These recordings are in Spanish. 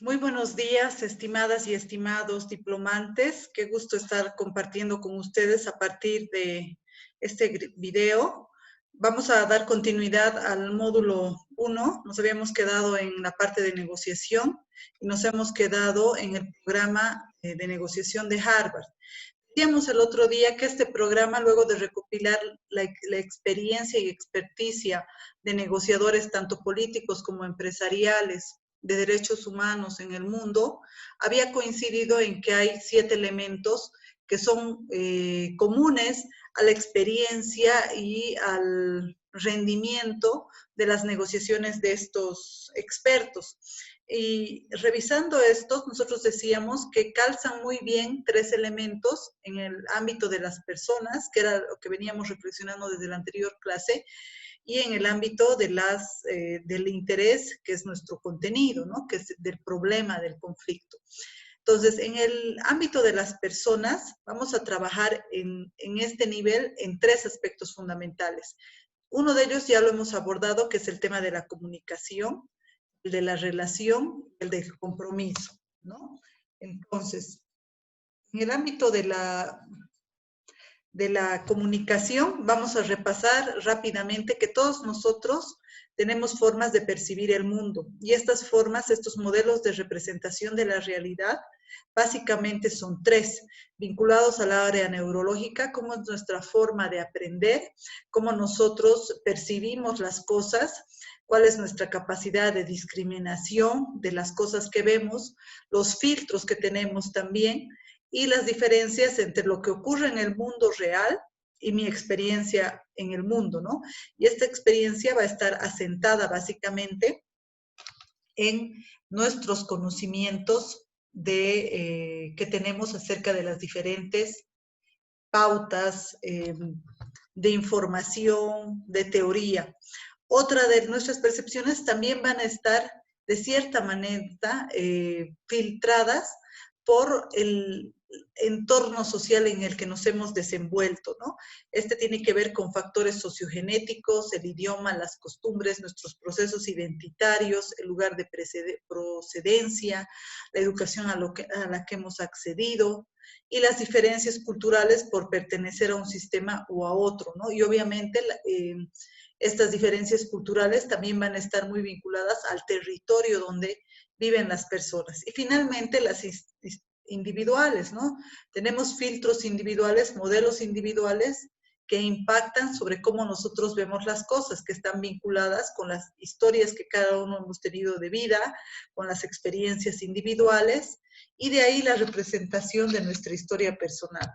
Muy buenos días, estimadas y estimados diplomantes. Qué gusto estar compartiendo con ustedes a partir de este video. Vamos a dar continuidad al módulo 1. Nos habíamos quedado en la parte de negociación y nos hemos quedado en el programa de negociación de Harvard. Decíamos el otro día que este programa, luego de recopilar la experiencia y experticia de negociadores tanto políticos como empresariales de derechos humanos en el mundo, había coincidido en que hay 7 elementos que son comunes a la experiencia y al rendimiento de las negociaciones de estos expertos. Y revisando estos, nosotros decíamos que calzan muy bien 3 elementos en el ámbito de las personas, que era lo que veníamos reflexionando desde la anterior clase, y en el ámbito de del interés, que es nuestro contenido, ¿no? Que es del problema, del conflicto. Entonces, en el ámbito de las personas, vamos a trabajar en este nivel en 3 aspectos fundamentales. Uno de ellos ya lo hemos abordado, que es el tema de la comunicación, el de la relación, el del compromiso, ¿no? Entonces, en el ámbito de la comunicación, vamos a repasar rápidamente que todos nosotros tenemos formas de percibir el mundo y estas formas, estos modelos de representación de la realidad, básicamente son 3, vinculados al área neurológica, cómo es nuestra forma de aprender, cómo nosotros percibimos las cosas, cuál es nuestra capacidad de discriminación de las cosas que vemos, los filtros que tenemos también, y las diferencias entre lo que ocurre en el mundo real y mi experiencia en el mundo, ¿no? Y esta experiencia va a estar asentada básicamente en nuestros conocimientos que tenemos acerca de las diferentes pautas de información, de teoría. Otra de nuestras percepciones también van a estar de cierta manera filtradas por el entorno social en el que nos hemos desenvuelto, ¿no? Este tiene que ver con factores sociogenéticos, el idioma, las costumbres, nuestros procesos identitarios, el lugar de procedencia, la educación a la que hemos accedido y las diferencias culturales por pertenecer a un sistema u a otro, ¿no? Y obviamente estas diferencias culturales también van a estar muy vinculadas al territorio donde viven las personas. Y finalmente las individuales, ¿no? Tenemos filtros individuales, modelos individuales que impactan sobre cómo nosotros vemos las cosas, que están vinculadas con las historias que cada uno hemos tenido de vida, con las experiencias individuales, y de ahí la representación de nuestra historia personal.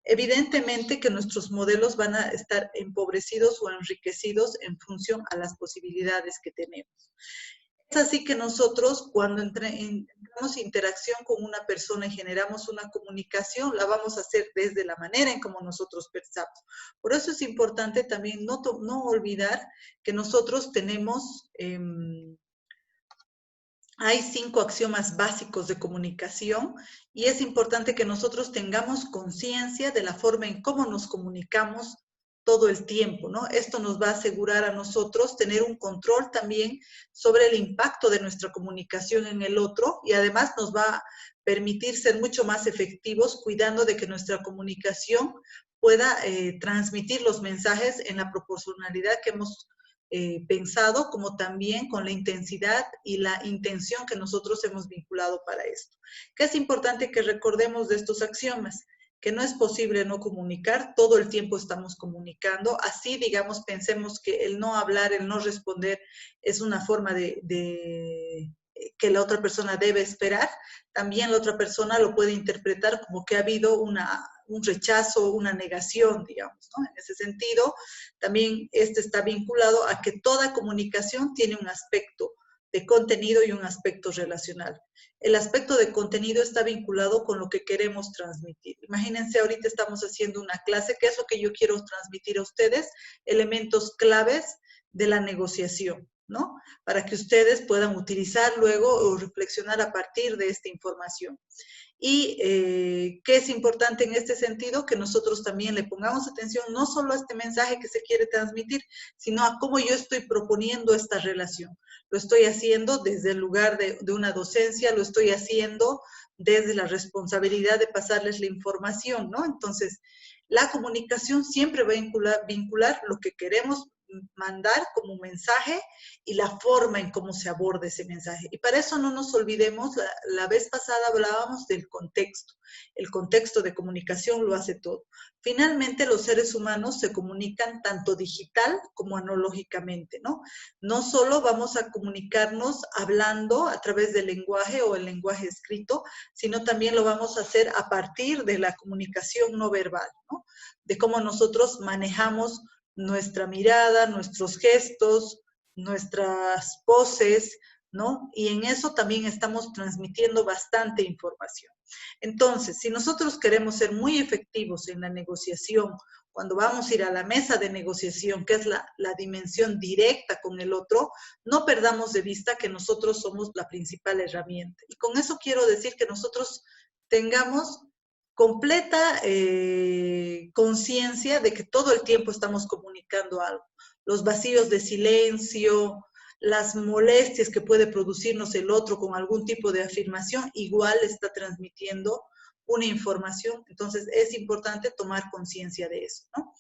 Evidentemente que nuestros modelos van a estar empobrecidos o enriquecidos en función a las posibilidades que tenemos. Es así que nosotros cuando entramos en interacción con una persona y generamos una comunicación, la vamos a hacer desde la manera en como nosotros pensamos. Por eso es importante también no olvidar que nosotros tenemos, hay 5 axiomas básicos de comunicación y es importante que nosotros tengamos conciencia de la forma en cómo nos comunicamos todo el tiempo, ¿no? Esto nos va a asegurar a nosotros tener un control también sobre el impacto de nuestra comunicación en el otro y además nos va a permitir ser mucho más efectivos cuidando de que nuestra comunicación pueda transmitir los mensajes en la proporcionalidad que hemos pensado, como también con la intensidad y la intención que nosotros hemos vinculado para esto. ¿Qué es importante que recordemos de estos axiomas? Que no es posible no comunicar, todo el tiempo estamos comunicando, así digamos, pensemos que el no hablar, el no responder es una forma que la otra persona debe esperar, también la otra persona lo puede interpretar como que ha habido un rechazo, una negación, digamos, ¿no? En ese sentido, también este está vinculado a que toda comunicación tiene un aspecto de contenido y un aspecto relacional. El aspecto de contenido está vinculado con lo que queremos transmitir. Imagínense, ahorita estamos haciendo una clase, ¿qué es lo que yo quiero transmitir a ustedes? Elementos claves de la negociación, ¿no? Para que ustedes puedan utilizar luego o reflexionar a partir de esta información. Y ¿qué es importante en este sentido? Que nosotros también le pongamos atención no solo a este mensaje que se quiere transmitir, sino a cómo yo estoy proponiendo esta relación. Lo estoy haciendo desde el lugar de una docencia, lo estoy haciendo desde la responsabilidad de pasarles la información, ¿no? Entonces, la comunicación siempre va a vincular lo que queremos mandar como mensaje y la forma en cómo se aborda ese mensaje. Y para eso no nos olvidemos, la vez pasada hablábamos del contexto. El contexto de comunicación lo hace todo. Finalmente, los seres humanos se comunican tanto digital como analógicamente, ¿no? No solo vamos a comunicarnos hablando a través del lenguaje o el lenguaje escrito, sino también lo vamos a hacer a partir de la comunicación no verbal, ¿no? De cómo nosotros manejamos nuestra mirada, nuestros gestos, nuestras poses, ¿no? Y en eso también estamos transmitiendo bastante información. Entonces, si nosotros queremos ser muy efectivos en la negociación, cuando vamos a ir a la mesa de negociación, que es la dimensión directa con el otro, no perdamos de vista que nosotros somos la principal herramienta. Y con eso quiero decir que nosotros tengamos completa conciencia de que todo el tiempo estamos comunicando algo. Los vacíos de silencio, las molestias que puede producirnos el otro con algún tipo de afirmación, igual está transmitiendo una información. Entonces es importante tomar conciencia de eso, ¿no?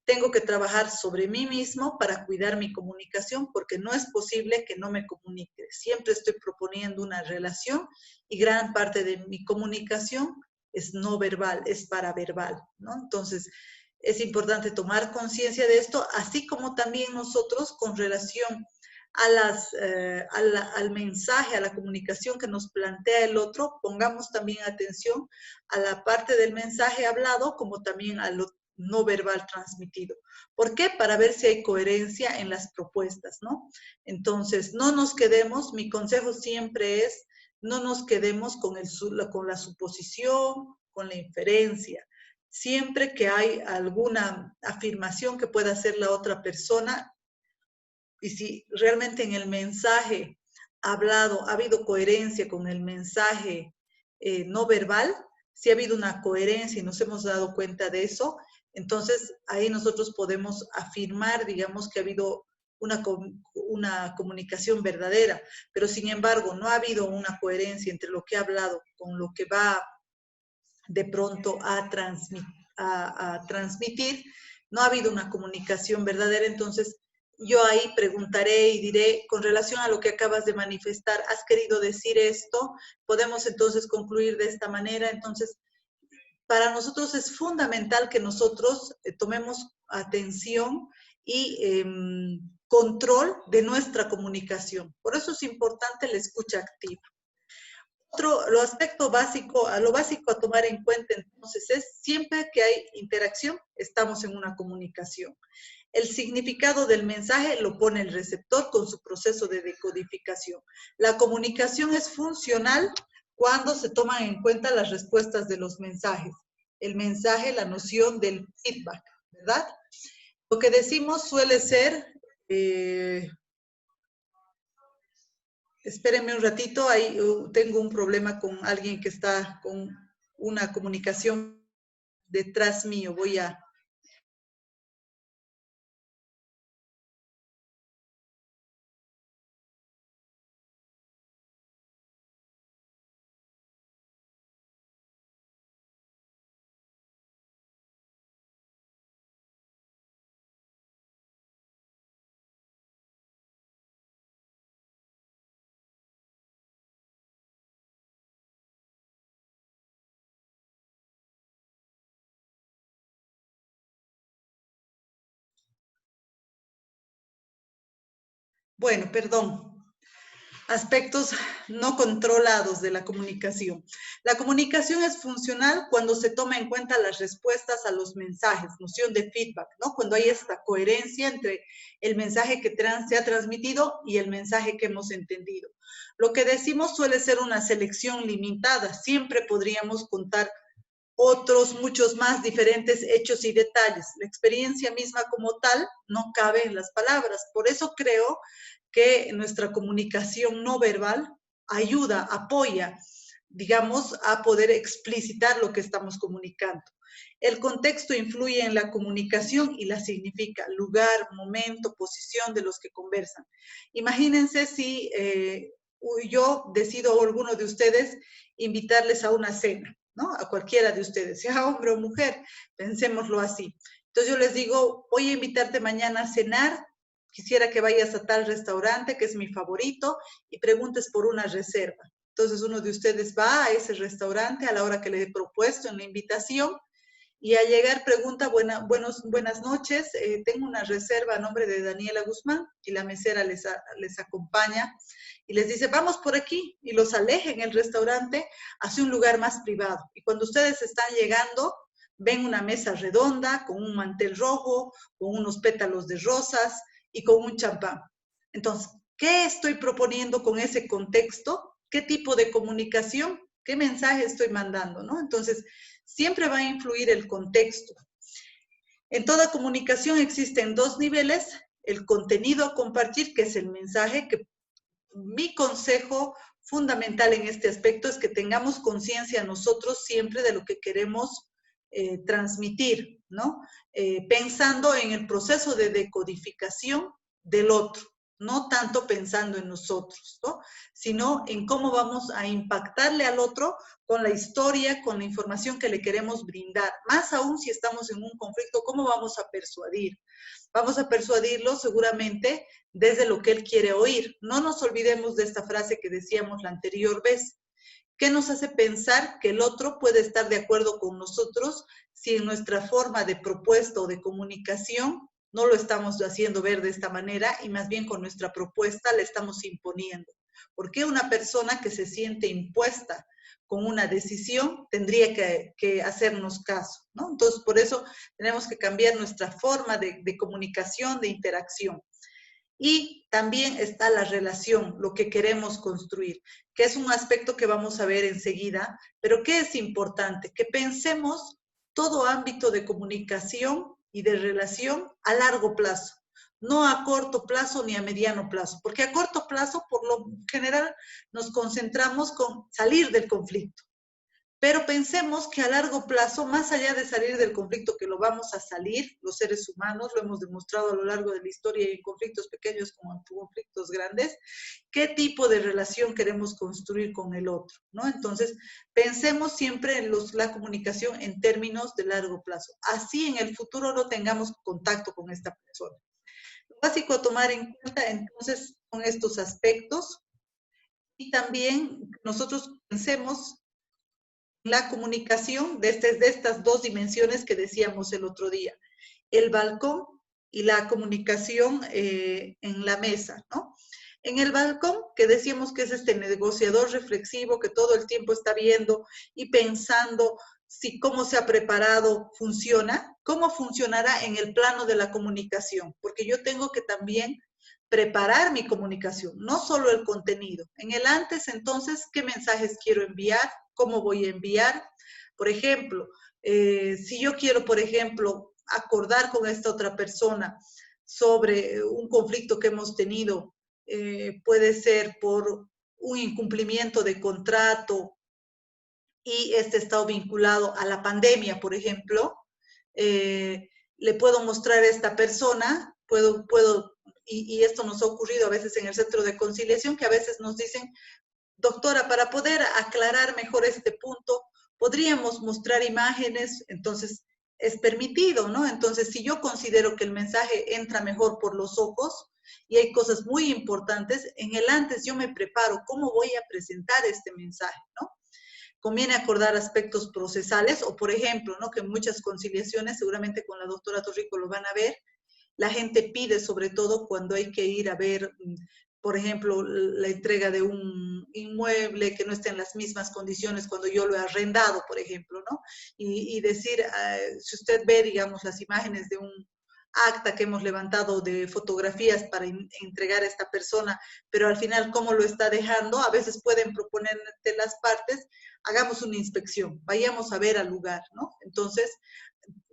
Tengo que trabajar sobre mí mismo para cuidar mi comunicación, porque no es posible que no me comunique. Siempre estoy proponiendo una relación y gran parte de mi comunicación es no verbal, es paraverbal, ¿no? Entonces, es importante tomar conciencia de esto, así como también nosotros con relación al mensaje, a la comunicación que nos plantea el otro, pongamos también atención a la parte del mensaje hablado como también a lo no verbal transmitido. ¿Por qué? Para ver si hay coherencia en las propuestas, ¿no? Entonces, no nos quedemos, mi consejo siempre es, no nos quedemos con la suposición, con la inferencia. Siempre que hay alguna afirmación que pueda hacer la otra persona, y si realmente en el mensaje hablado ha habido coherencia con el mensaje no verbal, si ha habido una coherencia y nos hemos dado cuenta de eso, entonces ahí nosotros podemos afirmar, digamos, que ha habido una comunicación verdadera, pero sin embargo no ha habido una coherencia entre lo que ha hablado con lo que va de pronto a transmitir, no ha habido una comunicación verdadera. Entonces yo ahí preguntaré y diré, con relación a lo que acabas de manifestar, ¿has querido decir esto? ¿Podemos entonces concluir de esta manera? Entonces, para nosotros es fundamental que nosotros tomemos atención y control de nuestra comunicación. Por eso es importante la escucha activa. Lo básico a tomar en cuenta entonces es siempre que hay interacción, estamos en una comunicación. El significado del mensaje lo pone el receptor con su proceso de decodificación. La comunicación es funcional cuando se toman en cuenta las respuestas de los mensajes. El mensaje, la noción del feedback, ¿verdad? Lo que decimos suele ser... espérenme un ratito, ahí tengo un problema con alguien que está con una comunicación detrás mío. Voy a... Bueno, perdón. Aspectos no controlados de la comunicación. La comunicación es funcional cuando se toma en cuenta las respuestas a los mensajes, noción de feedback, ¿no? Cuando hay esta coherencia entre el mensaje que se ha transmitido y el mensaje que hemos entendido. Lo que decimos suele ser una selección limitada. Siempre podríamos contar otros, muchos más diferentes hechos y detalles. La experiencia misma como tal no cabe en las palabras. Por eso creo que nuestra comunicación no verbal ayuda, apoya digamos, a poder explicitar lo que estamos comunicando. El contexto influye en la comunicación y la significa lugar, momento, posición de los que conversan. Imagínense si yo decido, o alguno de ustedes, invitarles a una cena, ¿no? A cualquiera de ustedes, sea hombre o mujer, pensémoslo así. Entonces yo les digo, voy a invitarte mañana a cenar, quisiera que vayas a tal restaurante que es mi favorito y preguntes por una reserva. Entonces uno de ustedes va a ese restaurante a la hora que le he propuesto en la invitación y al llegar pregunta, buenas noches, tengo una reserva a nombre de Daniela Guzmán y la mesera les acompaña y les dice, vamos por aquí y los aleja en el restaurante hacia un lugar más privado. Y cuando ustedes están llegando, ven una mesa redonda con un mantel rojo, con unos pétalos de rosas y con un champán. Entonces, ¿qué estoy proponiendo con ese contexto? ¿Qué tipo de comunicación? ¿Qué mensaje estoy mandando? ¿No? Entonces, siempre va a influir el contexto. En toda comunicación existen dos niveles, el contenido a compartir, que es el mensaje, que mi consejo fundamental en este aspecto es que tengamos conciencia nosotros siempre de lo que queremos transmitir, ¿no? Pensando en el proceso de decodificación del otro, no tanto pensando en nosotros, ¿no? Sino en cómo vamos a impactarle al otro con la historia, con la información que le queremos brindar. Más aún si estamos en un conflicto, ¿cómo vamos a persuadir? Vamos a persuadirlo seguramente desde lo que él quiere oír. No nos olvidemos de esta frase que decíamos la anterior vez. ¿Qué nos hace pensar que el otro puede estar de acuerdo con nosotros si en nuestra forma de propuesta o de comunicación no lo estamos haciendo ver de esta manera y más bien con nuestra propuesta le estamos imponiendo? ¿Por qué una persona que se siente impuesta con una decisión tendría que hacernos caso, ¿no? Entonces, por eso tenemos que cambiar nuestra forma de comunicación, de interacción. Y también está la relación, lo que queremos construir, que es un aspecto que vamos a ver enseguida, pero que es importante, que pensemos todo ámbito de comunicación y de relación a largo plazo, no a corto plazo ni a mediano plazo, porque a corto plazo, por lo general, nos concentramos con salir del conflicto. Pero pensemos que a largo plazo, más allá de salir del conflicto, que lo vamos a salir, los seres humanos, lo hemos demostrado a lo largo de la historia en conflictos pequeños como en conflictos grandes, qué tipo de relación queremos construir con el otro, ¿no? Entonces, pensemos siempre en la comunicación en términos de largo plazo. Así en el futuro no tengamos contacto con esta persona. Lo básico a tomar en cuenta, entonces, son estos aspectos y también nosotros pensemos la comunicación desde estas dos dimensiones que decíamos el otro día, el balcón y la comunicación en la mesa, ¿no? En el balcón, que decíamos que es este negociador reflexivo que todo el tiempo está viendo y pensando si cómo se ha preparado funciona, cómo funcionará en el plano de la comunicación, porque yo tengo que también preparar mi comunicación, no solo el contenido. En el antes, entonces, ¿qué mensajes quiero enviar? ¿Cómo voy a enviar? Por ejemplo, si yo quiero, por ejemplo, acordar con esta otra persona sobre un conflicto que hemos tenido, puede ser por un incumplimiento de contrato y este está vinculado a la pandemia, por ejemplo, le puedo mostrar a esta persona, y esto nos ha ocurrido a veces en el centro de conciliación, que a veces nos dicen, doctora, para poder aclarar mejor este punto, podríamos mostrar imágenes, entonces es permitido, ¿no? Entonces, si yo considero que el mensaje entra mejor por los ojos y hay cosas muy importantes, en el antes yo me preparo cómo voy a presentar este mensaje, ¿no? Conviene acordar aspectos procesales o, por ejemplo, ¿no? Que en muchas conciliaciones, seguramente con la doctora Torrico lo van a ver, la gente pide sobre todo cuando hay que ir a ver, por ejemplo, la entrega de un inmueble que no esté en las mismas condiciones cuando yo lo he arrendado, por ejemplo, ¿no? Y decir, si usted ve, digamos, las imágenes de un acta que hemos levantado de fotografías para entregar a esta persona, pero al final cómo lo está dejando, a veces pueden proponer de las partes, hagamos una inspección, vayamos a ver al lugar, ¿no? Entonces,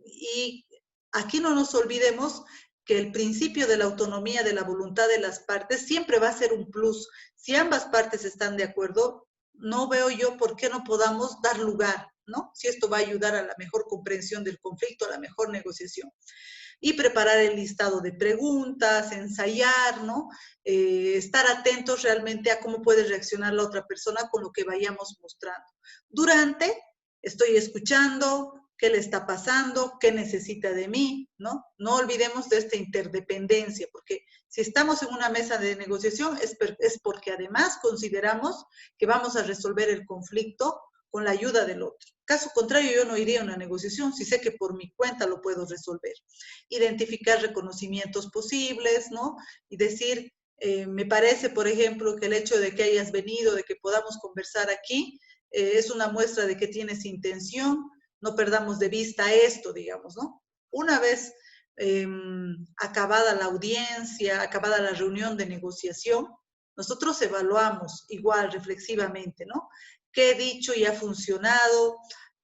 y aquí no nos olvidemos que el principio de la autonomía de la voluntad de las partes siempre va a ser un plus. Si ambas partes están de acuerdo, no veo yo por qué no podamos dar lugar, ¿no? Si esto va a ayudar a la mejor comprensión del conflicto, a la mejor negociación. Y preparar el listado de preguntas, ensayar, ¿no? Estar atentos realmente a cómo puede reaccionar la otra persona con lo que vayamos mostrando. Durante, estoy escuchando, qué le está pasando, qué necesita de mí, ¿no? No olvidemos de esta interdependencia, porque si estamos en una mesa de negociación es porque además consideramos que vamos a resolver el conflicto con la ayuda del otro. Caso contrario, yo no iría a una negociación si sé que por mi cuenta lo puedo resolver. Identificar reconocimientos posibles, ¿no? Y decir, me parece, por ejemplo, que el hecho de que hayas venido, de que podamos conversar aquí, es una muestra de que tienes intención, no perdamos de vista esto, digamos, ¿no? Una vez acabada la audiencia, acabada la reunión de negociación, nosotros evaluamos igual reflexivamente, ¿no? ¿Qué he dicho y ha funcionado?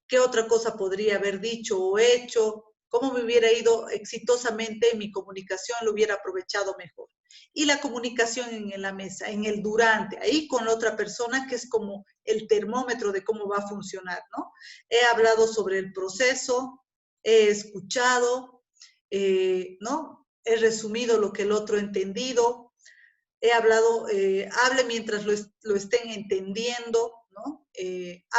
¿Qué otra cosa podría haber dicho o hecho? ¿Cómo me hubiera ido exitosamente en mi comunicación? Lo hubiera aprovechado mejor. Y la comunicación en la mesa, en el durante, ahí con la otra persona, que es como el termómetro de cómo va a funcionar, ¿no? He hablado sobre el proceso, he escuchado, ¿no? He resumido lo que el otro ha entendido, he hablado, hable mientras lo estén entendiendo, ¿no?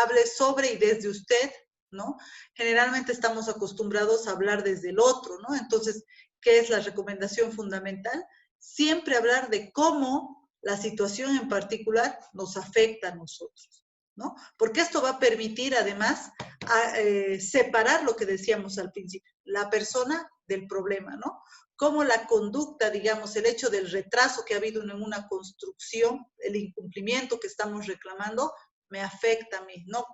Hable sobre y desde usted, ¿no? Generalmente estamos acostumbrados a hablar desde el otro, ¿no? Entonces, ¿qué es la recomendación fundamental? Siempre hablar de cómo la situación en particular nos afecta a nosotros, ¿no? Porque esto va a permitir, además, separar lo que decíamos al principio, la persona del problema, ¿no? Cómo la conducta, digamos, el hecho del retraso que ha habido en una construcción, el incumplimiento que estamos reclamando, me afecta a mí, no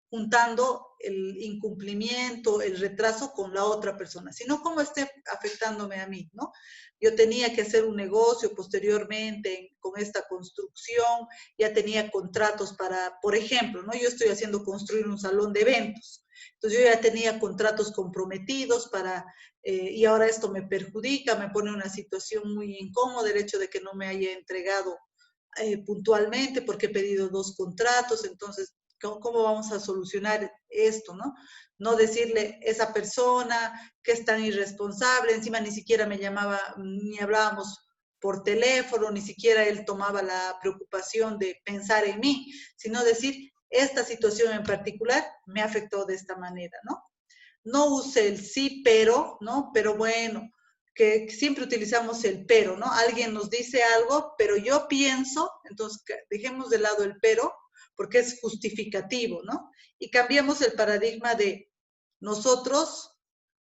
juntando el incumplimiento, el retraso con la otra persona, sino cómo esté afectándome a mí, ¿no? Yo tenía que hacer un negocio posteriormente con esta construcción, ya tenía contratos para, por ejemplo, ¿no? Yo estoy haciendo construir un salón de eventos, entonces yo ya tenía contratos comprometidos para y ahora esto me perjudica, me pone en una situación muy incómoda el hecho de que no me haya entregado puntualmente porque he pedido 2 contratos, entonces, ¿cómo vamos a solucionar esto, no? No decirle esa persona que es tan irresponsable, encima ni siquiera me llamaba, ni hablábamos por teléfono, ni siquiera él tomaba la preocupación de pensar en mí, sino decir, esta situación en particular me afectó de esta manera, ¿no? No use el sí, pero, ¿no? Pero bueno, que siempre utilizamos el pero, ¿no? Alguien nos dice algo, pero yo pienso, entonces dejemos de lado el pero, porque es justificativo, ¿no? Y cambiamos el paradigma de nosotros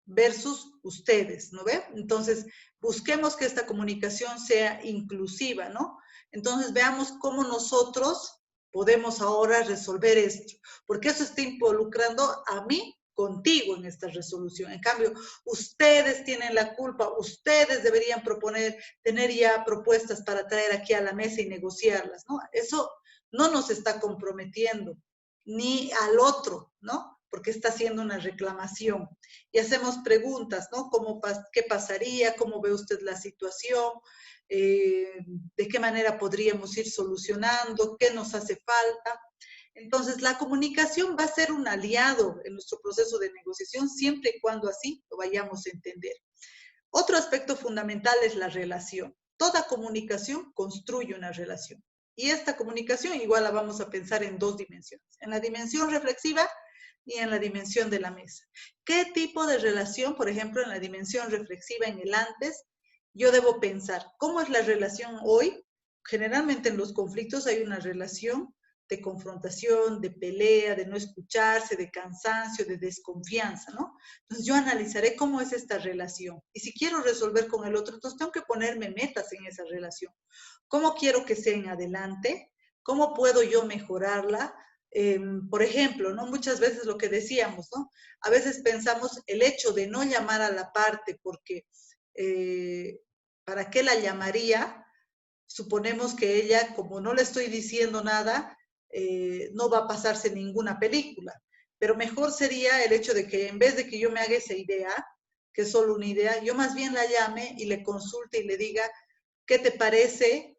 versus ustedes, ¿no ve? Entonces, busquemos que esta comunicación sea inclusiva, ¿no? Entonces, veamos cómo nosotros podemos ahora resolver esto, porque eso está involucrando a mí contigo en esta resolución. En cambio, ustedes tienen la culpa, ustedes deberían proponer, tener ya propuestas para traer aquí a la mesa y negociarlas, ¿no? Eso no nos está comprometiendo, ni al otro, ¿no? Porque está haciendo una reclamación. Y hacemos preguntas, ¿no? ¿Qué pasaría? ¿Cómo ve usted la situación? ¿De qué manera podríamos ir solucionando? ¿Qué nos hace falta? Entonces, la comunicación va a ser un aliado en nuestro proceso de negociación siempre y cuando así lo vayamos a entender. Otro aspecto fundamental es la relación. Toda comunicación construye una relación. Y esta comunicación igual la vamos a pensar en 2 dimensiones. En la dimensión reflexiva y en la dimensión de la mesa. ¿Qué tipo de relación, por ejemplo, en la dimensión reflexiva, en el antes, yo debo pensar? ¿Cómo es la relación hoy? Generalmente en los conflictos hay una relación de confrontación, de pelea, de no escucharse, de cansancio, de desconfianza, ¿no? Entonces yo analizaré cómo es esta relación. Y si quiero resolver con el otro, entonces tengo que ponerme metas en esa relación. ¿Cómo quiero que sea en adelante? ¿Cómo puedo yo mejorarla? Por ejemplo, ¿no? Muchas veces lo que decíamos, ¿no? A veces pensamos el hecho de no llamar a la parte porque ¿para qué la llamaría? Suponemos que ella, como no le estoy diciendo nada, no va a pasarse ninguna película. Pero mejor sería el hecho de que en vez de que yo me haga esa idea, que es solo una idea, yo más bien la llame y le consulte y le diga, ¿qué te parece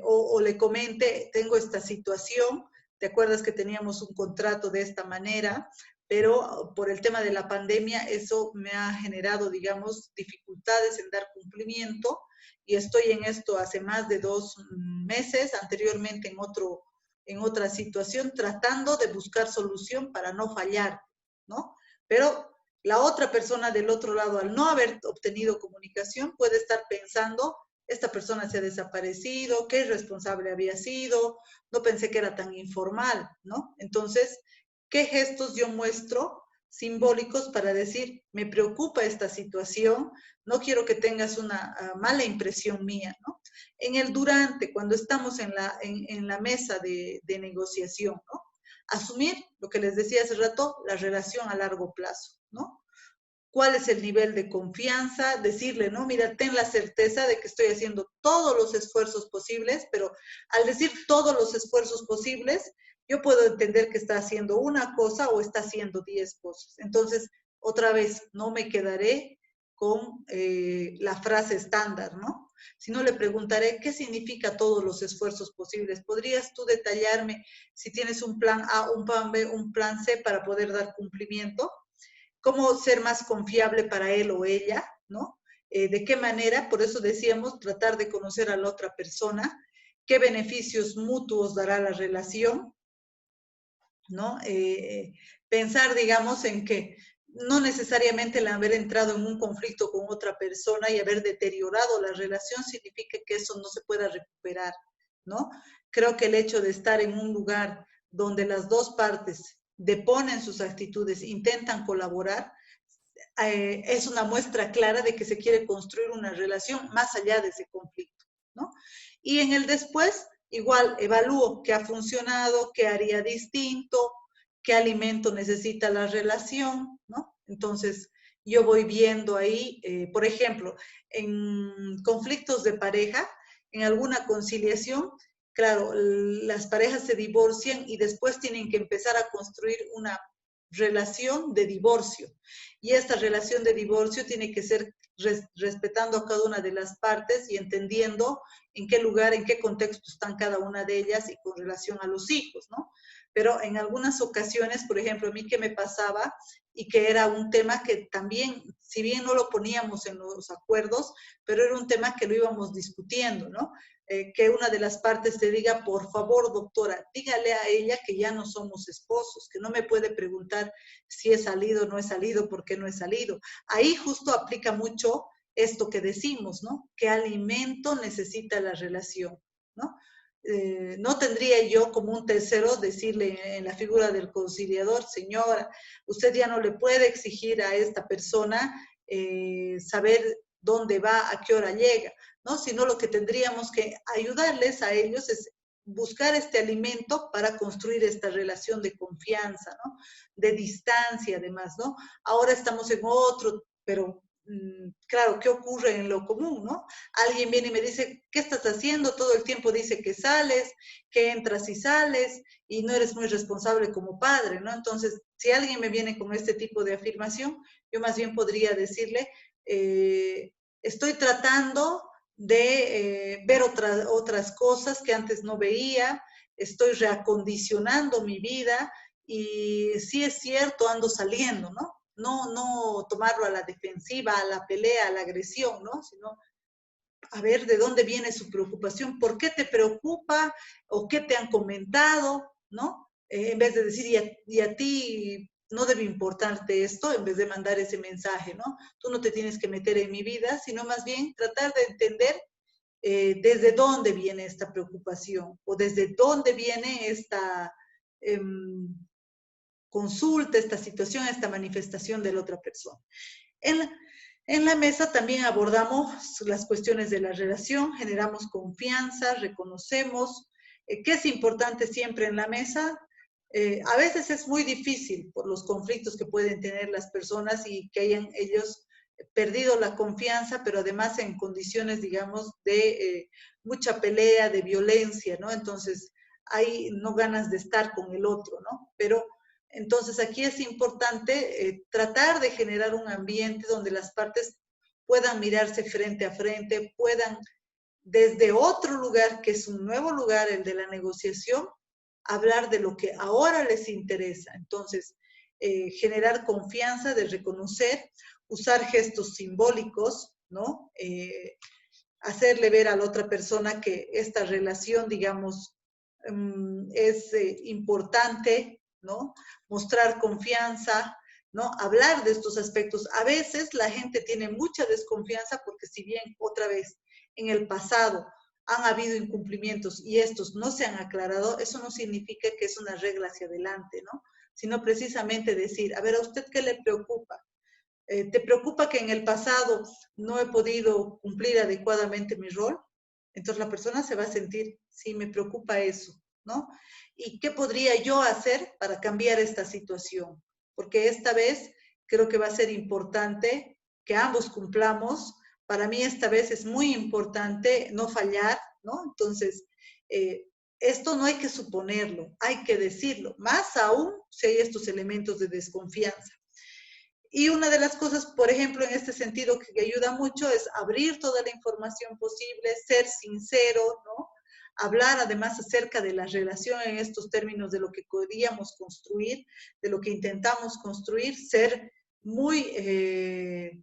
o le comente, tengo esta situación, ¿te acuerdas que teníamos un contrato de esta manera? Pero por el tema de la pandemia eso me ha generado, digamos, dificultades en dar cumplimiento y estoy en esto hace más de 2 meses, anteriormente en otra situación, tratando de buscar solución para no fallar, ¿no? Pero la otra persona del otro lado, al no haber obtenido comunicación, puede estar pensando, esta persona se ha desaparecido, qué irresponsable había sido, no pensé que era tan informal, ¿no? Entonces, ¿qué gestos yo muestro simbólicos para decir, me preocupa esta situación, no quiero que tengas una mala impresión mía, ¿no? En el durante, cuando estamos en la mesa de negociación, ¿no? Asumir, lo que les decía hace rato, la relación a largo plazo, ¿no? ¿Cuál es el nivel de confianza? Decirle, no, mira, ten la certeza de que estoy haciendo todos los esfuerzos posibles, pero al decir todos los esfuerzos posibles, yo puedo entender que está haciendo una cosa o está haciendo 10 cosas. Entonces, otra vez, no me quedaré con la frase estándar, ¿no? Sino le preguntaré qué significa todos los esfuerzos posibles. ¿Podrías tú detallarme si tienes un plan A, un plan B, un plan C para poder dar cumplimiento? ¿Cómo ser más confiable para él o ella? ¿No? ¿De qué manera? Por eso decíamos, tratar de conocer a la otra persona, qué beneficios mutuos dará la relación, ¿no? Pensar, digamos, en que no necesariamente el haber entrado en un conflicto con otra persona y haber deteriorado la relación significa que eso no se pueda recuperar, ¿no? Creo que el hecho de estar en un lugar donde las dos partes deponen sus actitudes, intentan colaborar, es una muestra clara de que se quiere construir una relación más allá de ese conflicto, ¿no? Y en el después, igual, evalúo qué ha funcionado, qué haría distinto, qué alimento necesita la relación, ¿no? Entonces, yo voy viendo ahí, por ejemplo, en conflictos de pareja, en alguna conciliación, claro, las parejas se divorcian y después tienen que empezar a construir una relación de divorcio. Y esta relación de divorcio tiene que ser respetando a cada una de las partes y entendiendo en qué lugar, en qué contexto están cada una de ellas y con relación a los hijos, ¿no? Pero en algunas ocasiones, por ejemplo, a mí que me pasaba y que era un tema que también, si bien no lo poníamos en los acuerdos, pero era un tema que lo íbamos discutiendo, ¿no? Que una de las partes te diga, por favor, doctora, dígale a ella que ya no somos esposos, que no me puede preguntar si he salido o no he salido, por qué no he salido. Ahí justo aplica mucho esto que decimos, ¿no? ¿Qué alimento necesita la relación, ¿no? No tendría yo como un tercero decirle en la figura del conciliador, señora, usted ya no le puede exigir a esta persona saber dónde va, a qué hora llega, ¿no? Sino lo que tendríamos que ayudarles a ellos es buscar este alimento para construir esta relación de confianza, ¿no? De distancia, además, ¿no? Ahora estamos en otro, pero claro, ¿qué ocurre en lo común, no? Alguien viene y me dice, ¿qué estás haciendo? Todo el tiempo dice que sales, que entras y sales, y no eres muy responsable como padre, ¿no? Entonces, si alguien me viene con este tipo de afirmación, yo más bien podría decirle, estoy tratando de ver otras cosas que antes no veía, estoy reacondicionando mi vida y sí es cierto, ando saliendo, ¿no? No tomarlo a la defensiva, a la pelea, a la agresión, ¿no? Sino a ver de dónde viene su preocupación, por qué te preocupa o qué te han comentado, ¿no? En vez de decir, y a ti no debe importarte esto, en vez de mandar ese mensaje, ¿no? Tú no te tienes que meter en mi vida, sino más bien tratar de entender desde dónde viene esta preocupación o desde dónde viene esta consulta, esta situación, esta manifestación de la otra persona. En la mesa también abordamos las cuestiones de la relación, generamos confianza, reconocemos. ¿Qué es importante siempre en la mesa? A veces es muy difícil por los conflictos que pueden tener las personas y que hayan ellos perdido la confianza, pero además en condiciones, digamos, de mucha pelea, de violencia, ¿no? Entonces, hay no ganas de estar con el otro, ¿no? Pero entonces aquí es importante tratar de generar un ambiente donde las partes puedan mirarse frente a frente, puedan desde otro lugar, que es un nuevo lugar, el de la negociación, hablar de lo que ahora les interesa. Entonces, generar confianza, de reconocer, usar gestos simbólicos, ¿no? Hacerle ver a la otra persona que esta relación, digamos, es importante, ¿no? Mostrar confianza, ¿no? Hablar de estos aspectos. A veces la gente tiene mucha desconfianza porque si bien otra vez en el pasado han habido incumplimientos y estos no se han aclarado, eso no significa que es una regla hacia adelante, ¿no? Sino precisamente decir, a ver, ¿a usted qué le preocupa? ¿Te preocupa que en el pasado no he podido cumplir adecuadamente mi rol? Entonces la persona se va a sentir, sí, me preocupa eso, ¿no? ¿Y qué podría yo hacer para cambiar esta situación? Porque esta vez creo que va a ser importante que ambos cumplamos. Para mí esta vez es muy importante no fallar, ¿no? Entonces, esto no hay que suponerlo, hay que decirlo, más aún si hay estos elementos de desconfianza. Y una de las cosas, por ejemplo, en este sentido que ayuda mucho es abrir toda la información posible, ser sincero, ¿no? Hablar además acerca de la relación en estos términos de lo que podíamos construir, de lo que intentamos construir, ser muy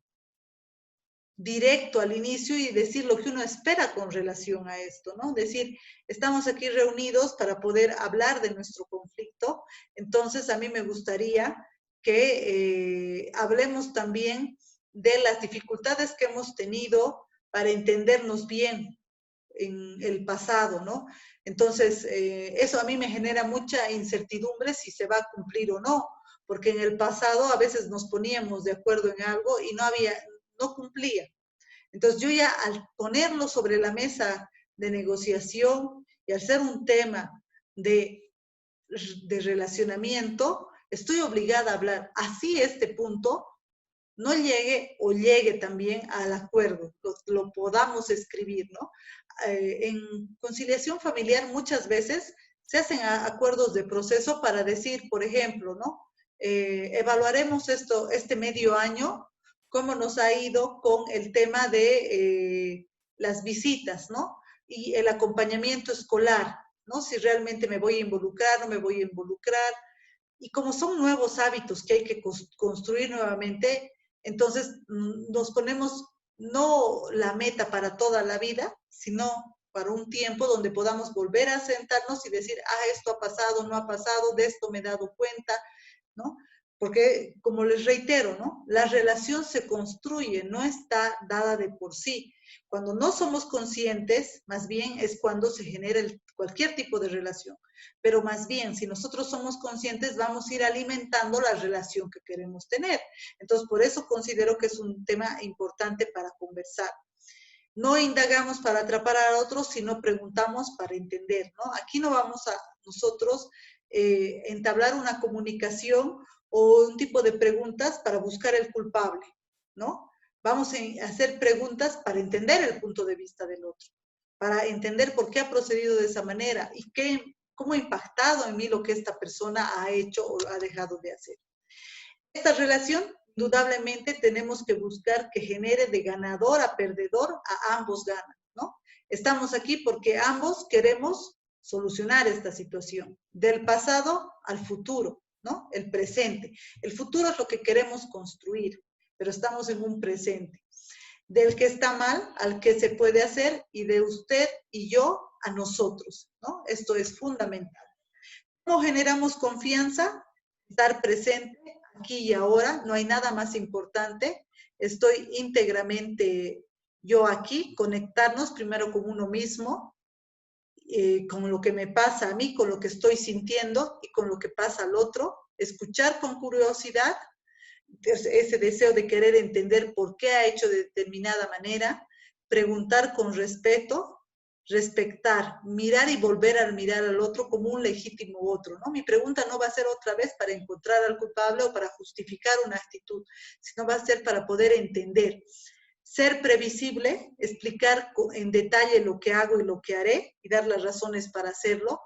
directo al inicio y decir lo que uno espera con relación a esto, ¿no? Decir, estamos aquí reunidos para poder hablar de nuestro conflicto, entonces a mí me gustaría que hablemos también de las dificultades que hemos tenido para entendernos bien en el pasado, ¿no? Entonces, eso a mí me genera mucha incertidumbre si se va a cumplir o no, porque en el pasado a veces nos poníamos de acuerdo en algo y no cumplía. Entonces yo ya al ponerlo sobre la mesa de negociación y al ser un tema de, de relacionamiento, estoy obligada a hablar. Así este punto no llegue o llegue también al acuerdo, lo podamos escribir, ¿no? En conciliación familiar muchas veces se hacen acuerdos de proceso para decir, por ejemplo, ¿no? Evaluaremos este medio año, cómo nos ha ido con el tema de las visitas, ¿no? Y el acompañamiento escolar, ¿no? Si realmente me voy a involucrar, no me voy a involucrar. Y como son nuevos hábitos que hay que construir nuevamente, entonces nos ponemos no la meta para toda la vida, sino para un tiempo donde podamos volver a sentarnos y decir, esto ha pasado, no ha pasado, de esto me he dado cuenta, ¿no? Porque, como les reitero, ¿no? La relación se construye, no está dada de por sí. Cuando no somos conscientes, más bien es cuando se genera cualquier tipo de relación. Pero más bien, si nosotros somos conscientes, vamos a ir alimentando la relación que queremos tener. Entonces, por eso considero que es un tema importante para conversar. No indagamos para atrapar a otros, sino preguntamos para entender, ¿no? Aquí no vamos a nosotros entablar una comunicación o un tipo de preguntas para buscar el culpable, ¿no? Vamos a hacer preguntas para entender el punto de vista del otro, para entender por qué ha procedido de esa manera y cómo ha impactado en mí lo que esta persona ha hecho o ha dejado de hacer. Esta relación, indudablemente, tenemos que buscar que genere de ganador a perdedor, a ambos ganan, ¿no? Estamos aquí porque ambos queremos solucionar esta situación, del pasado al futuro, ¿no? El presente. El futuro es lo que queremos construir, pero estamos en un presente. Del que está mal al que se puede hacer y de usted y yo a nosotros, ¿no? Esto es fundamental. ¿Cómo generamos confianza? Estar presente aquí y ahora, no hay nada más importante. Estoy íntegramente yo aquí, conectarnos primero con uno mismo, con lo que me pasa a mí, con lo que estoy sintiendo y con lo que pasa al otro, escuchar con curiosidad, ese deseo de querer entender por qué ha hecho de determinada manera, preguntar con respeto, respetar, mirar y volver a mirar al otro como un legítimo otro, ¿no? Mi pregunta no va a ser otra vez para encontrar al culpable o para justificar una actitud, sino va a ser para poder entender. Ser previsible, explicar en detalle lo que hago y lo que haré y dar las razones para hacerlo.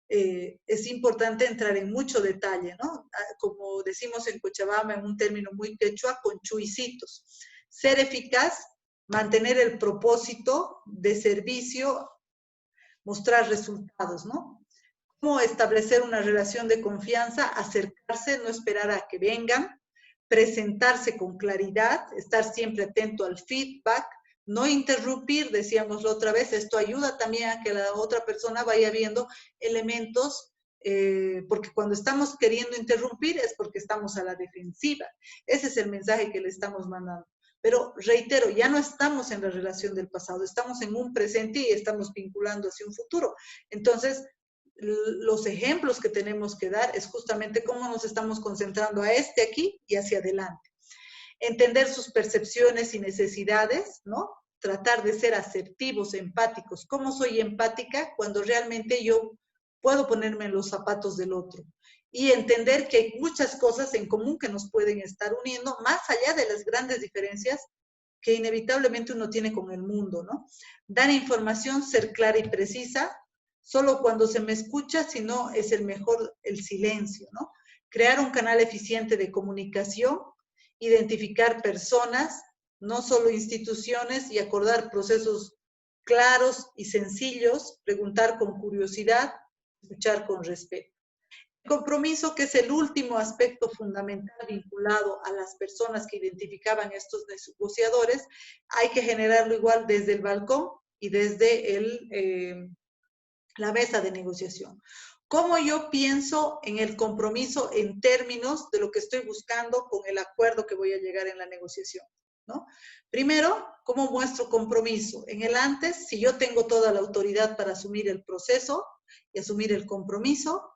Es importante entrar en mucho detalle, ¿no? Como decimos en Cochabamba, en un término muy quechua, con chuicitos. Ser eficaz, mantener el propósito de servicio, mostrar resultados, ¿no? Cómo establecer una relación de confianza, acercarse, no esperar a que vengan, presentarse con claridad, estar siempre atento al feedback, no interrumpir, decíamos la otra vez, esto ayuda también a que la otra persona vaya viendo elementos, porque cuando estamos queriendo interrumpir es porque estamos a la defensiva. Ese es el mensaje que le estamos mandando. Pero reitero, ya no estamos en la relación del pasado, estamos en un presente y estamos vinculando hacia un futuro. Entonces, los ejemplos que tenemos que dar es justamente cómo nos estamos concentrando a este aquí y hacia adelante. Entender sus percepciones y necesidades, ¿no? Tratar de ser asertivos, empáticos. ¿Cómo soy empática? Cuando realmente yo puedo ponerme en los zapatos del otro. Y entender que hay muchas cosas en común que nos pueden estar uniendo, más allá de las grandes diferencias que inevitablemente uno tiene con el mundo, ¿no? Dar información, ser clara y precisa, solo cuando se me escucha, si no es el mejor el silencio, ¿no? Crear un canal eficiente de comunicación, identificar personas, no solo instituciones, y acordar procesos claros y sencillos, preguntar con curiosidad, escuchar con respeto. El compromiso, que es el último aspecto fundamental vinculado a las personas que identificaban estos negociadores, hay que generarlo igual desde el balcón y desde la mesa de negociación. ¿Cómo yo pienso en el compromiso en términos de lo que estoy buscando con el acuerdo que voy a llegar en la negociación? ¿No? Primero, ¿cómo muestro compromiso? En el antes, si yo tengo toda la autoridad para asumir el proceso y asumir el compromiso.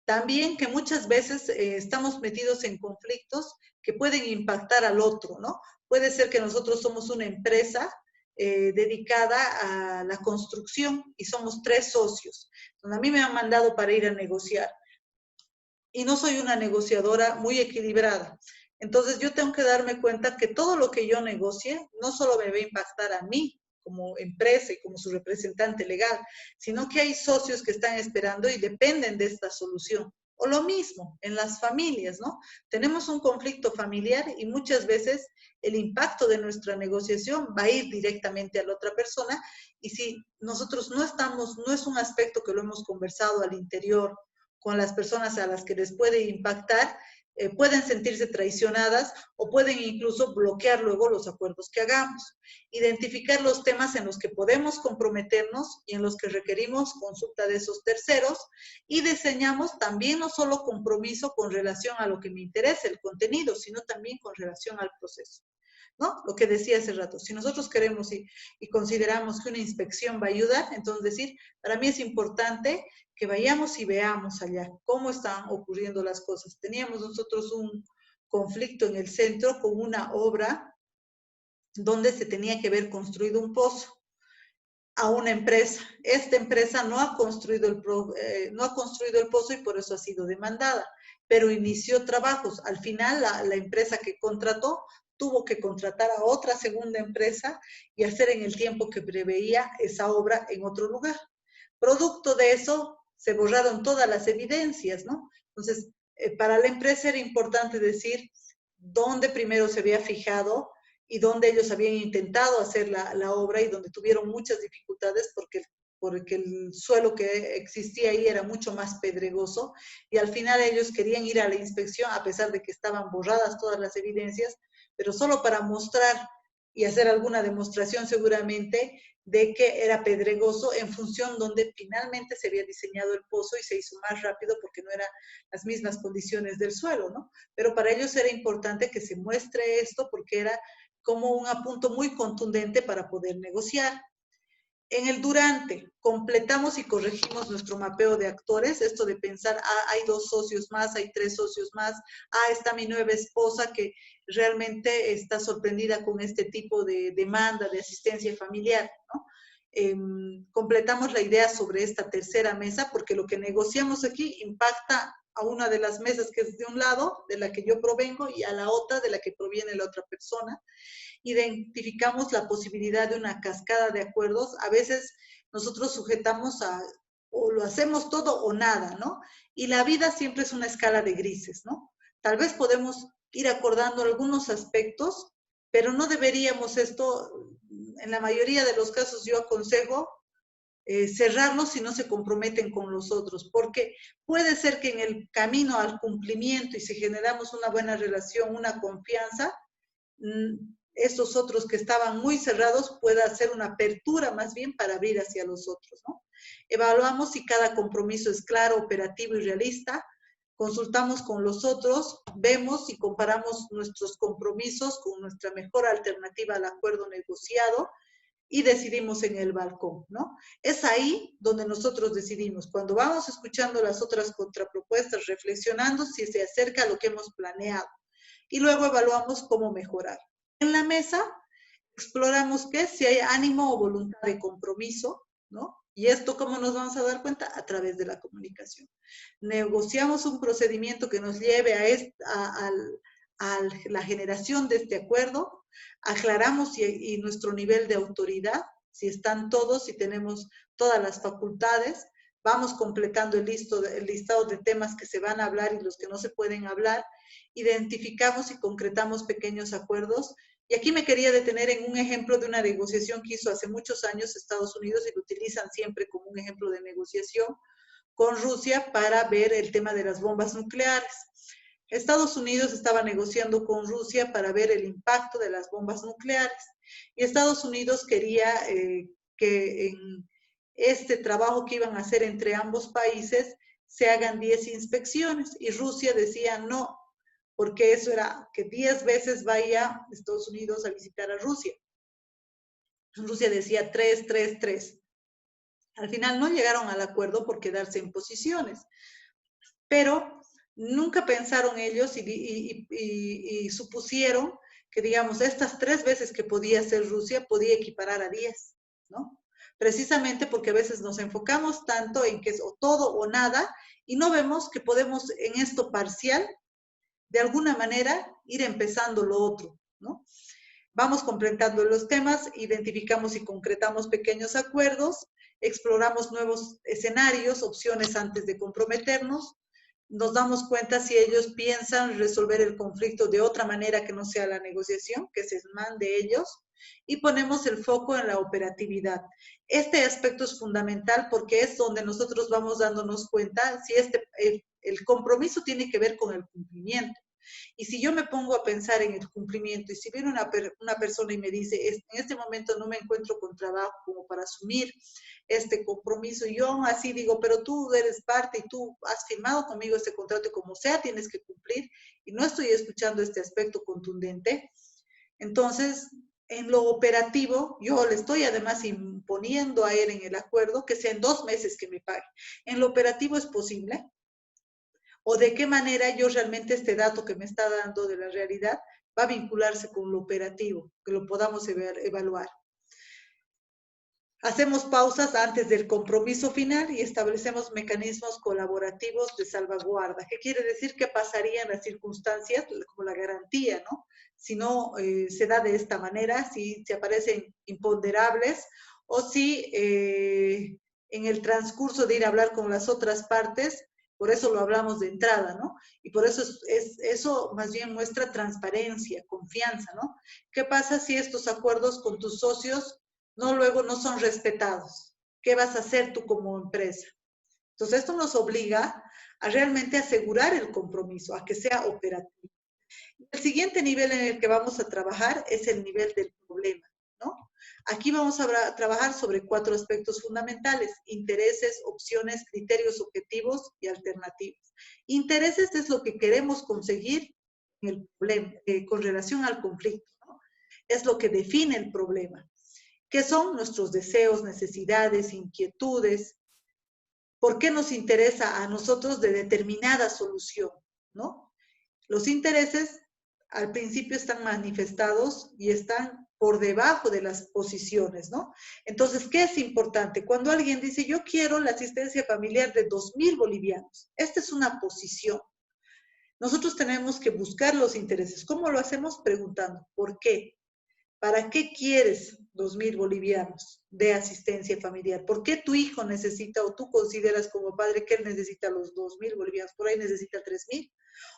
También que muchas veces estamos metidos en conflictos que pueden impactar al otro, ¿no? Puede ser que nosotros somos una empresa dedicada a la construcción y somos 3 socios. Entonces, a mí me han mandado para ir a negociar y no soy una negociadora muy equilibrada. Entonces yo tengo que darme cuenta que todo lo que yo negocie no solo me va a impactar a mí como empresa y como su representante legal, sino que hay socios que están esperando y dependen de esta solución. O lo mismo en las familias, ¿no? Tenemos un conflicto familiar y muchas veces el impacto de nuestra negociación va a ir directamente a la otra persona, y si nosotros no estamos, no es un aspecto que lo hemos conversado al interior con las personas a las que les puede impactar, pueden sentirse traicionadas o pueden incluso bloquear luego los acuerdos que hagamos. Identificar los temas en los que podemos comprometernos y en los que requerimos consulta de esos terceros, y diseñamos también no solo compromiso con relación a lo que me interesa, el contenido, sino también con relación al proceso, ¿no? Lo que decía hace rato, si nosotros queremos y consideramos que una inspección va a ayudar, entonces decir, para mí es importante que vayamos y veamos allá cómo están ocurriendo las cosas. Teníamos nosotros un conflicto en el centro con una obra donde se tenía que ver construido un pozo a una empresa. Esta empresa no ha construido el pozo y por eso ha sido demandada, pero inició trabajos. Al final, la empresa que contrató tuvo que contratar a otra segunda empresa y hacer en el tiempo que preveía esa obra en otro lugar. Producto de eso, se borraron todas las evidencias, ¿no? Entonces, para la empresa era importante decir dónde primero se había fijado y donde ellos habían intentado hacer la obra y donde tuvieron muchas dificultades porque el suelo que existía ahí era mucho más pedregoso, y al final ellos querían ir a la inspección a pesar de que estaban borradas todas las evidencias, pero solo para mostrar y hacer alguna demostración seguramente de que era pedregoso en función donde finalmente se había diseñado el pozo, y se hizo más rápido porque no eran las mismas condiciones del suelo, ¿no? Pero para ellos era importante que se muestre esto porque era como un punto muy contundente para poder negociar. En el durante, completamos y corregimos nuestro mapeo de actores, esto de pensar, hay 2 socios más, hay 3 socios más, está mi nueva esposa que realmente está sorprendida con este tipo de demanda de asistencia familiar, ¿no? Completamos la idea sobre esta tercera mesa, porque lo que negociamos aquí impacta a una de las mesas que es de un lado, de la que yo provengo, y a la otra, de la que proviene la otra persona. Identificamos la posibilidad de una cascada de acuerdos. A veces nosotros sujetamos o lo hacemos todo o nada, ¿no? Y la vida siempre es una escala de grises, ¿no? Tal vez podemos ir acordando algunos aspectos, pero no deberíamos esto en la mayoría de los casos yo aconsejo cerrarlos si no se comprometen con los otros, porque puede ser que en el camino al cumplimiento y si generamos una buena relación, una confianza, estos otros que estaban muy cerrados pueda hacer una apertura más bien para abrir hacia los otros, ¿no? Evaluamos si cada compromiso es claro, operativo y realista, consultamos con los otros, vemos y comparamos nuestros compromisos con nuestra mejor alternativa al acuerdo negociado y decidimos en el balcón, ¿no? Es ahí donde nosotros decidimos, cuando vamos escuchando las otras contrapropuestas, reflexionando si se acerca a lo que hemos planeado y luego evaluamos cómo mejorar. En la mesa exploramos qué, si hay ánimo o voluntad de compromiso, ¿no? Y esto, ¿cómo nos vamos a dar cuenta? A través de la comunicación. Negociamos un procedimiento que nos lleve a la generación de este acuerdo, aclaramos y nuestro nivel de autoridad, si están todos, si tenemos todas las facultades, vamos completando el listado de temas que se van a hablar y los que no se pueden hablar, identificamos y concretamos pequeños acuerdos. Y aquí me quería detener en un ejemplo de una negociación que hizo hace muchos años Estados Unidos y lo utilizan siempre como un ejemplo de negociación con Rusia para ver el tema de las bombas nucleares. Estados Unidos estaba negociando con Rusia para ver el impacto de las bombas nucleares y Estados Unidos quería que en este trabajo que iban a hacer entre ambos países se hagan 10 inspecciones y Rusia decía no, porque eso era que 10 veces vaya Estados Unidos a visitar a Rusia. Rusia decía 3, 3, 3. Al final no llegaron al acuerdo por quedarse en posiciones, pero nunca pensaron ellos y supusieron que, digamos, estas 3 veces que podía hacer Rusia podía equiparar a 10, ¿no? Precisamente porque a veces nos enfocamos tanto en que es o todo o nada y no vemos que podemos en esto parcial de alguna manera ir empezando lo otro, ¿no? Vamos completando los temas, identificamos y concretamos pequeños acuerdos, exploramos nuevos escenarios, opciones antes de comprometernos, nos damos cuenta si ellos piensan resolver el conflicto de otra manera que no sea la negociación, que se mande ellos, y ponemos el foco en la operatividad. Este aspecto es fundamental porque es donde nosotros vamos dándonos cuenta si el compromiso tiene que ver con el cumplimiento. Y si yo me pongo a pensar en el cumplimiento y si viene una persona y me dice, en este momento no me encuentro con trabajo como para asumir este compromiso, y yo aún así digo, pero tú eres parte y tú has firmado conmigo este contrato y como sea tienes que cumplir, y no estoy escuchando este aspecto contundente, entonces en lo operativo, yo le estoy además imponiendo a él en el acuerdo que sean 2 meses que me pague. ¿En lo operativo es posible? ¿O de qué manera yo realmente este dato que me está dando de la realidad va a vincularse con lo operativo, que lo podamos evaluar? Hacemos pausas antes del compromiso final y establecemos mecanismos colaborativos de salvaguarda. ¿Qué quiere decir? ¿Qué pasaría en las circunstancias como la garantía, ¿no? Si no se da de esta manera, si se aparecen imponderables o si en el transcurso de ir a hablar con las otras partes, por eso lo hablamos de entrada, ¿no? Y por eso eso más bien muestra transparencia, confianza, ¿no? ¿Qué pasa si estos acuerdos con tus socios luego no son respetados? ¿Qué vas a hacer tú como empresa? Entonces, esto nos obliga a realmente asegurar el compromiso, a que sea operativo. El siguiente nivel en el que vamos a trabajar es el nivel del problema, ¿no? Aquí vamos a trabajar sobre 4 aspectos fundamentales: intereses, opciones, criterios objetivos y alternativas. Intereses es lo que queremos conseguir en el problema, con relación al conflicto, ¿no? Es lo que define el problema. ¿Qué son nuestros deseos, necesidades, inquietudes? ¿Por qué nos interesa a nosotros de determinada solución, ¿no? Los intereses al principio están manifestados y están por debajo de las posiciones, ¿no? Entonces, ¿qué es importante? Cuando alguien dice, yo quiero la asistencia familiar de 2,000 bolivianos, esta es una posición. Nosotros tenemos que buscar los intereses. ¿Cómo lo hacemos? Preguntando, ¿por qué? ¿Para qué quieres 2,000 bolivianos de asistencia familiar? ¿Por qué tu hijo necesita o tú consideras como padre que él necesita los 2,000 bolivianos? Por ahí necesita 3,000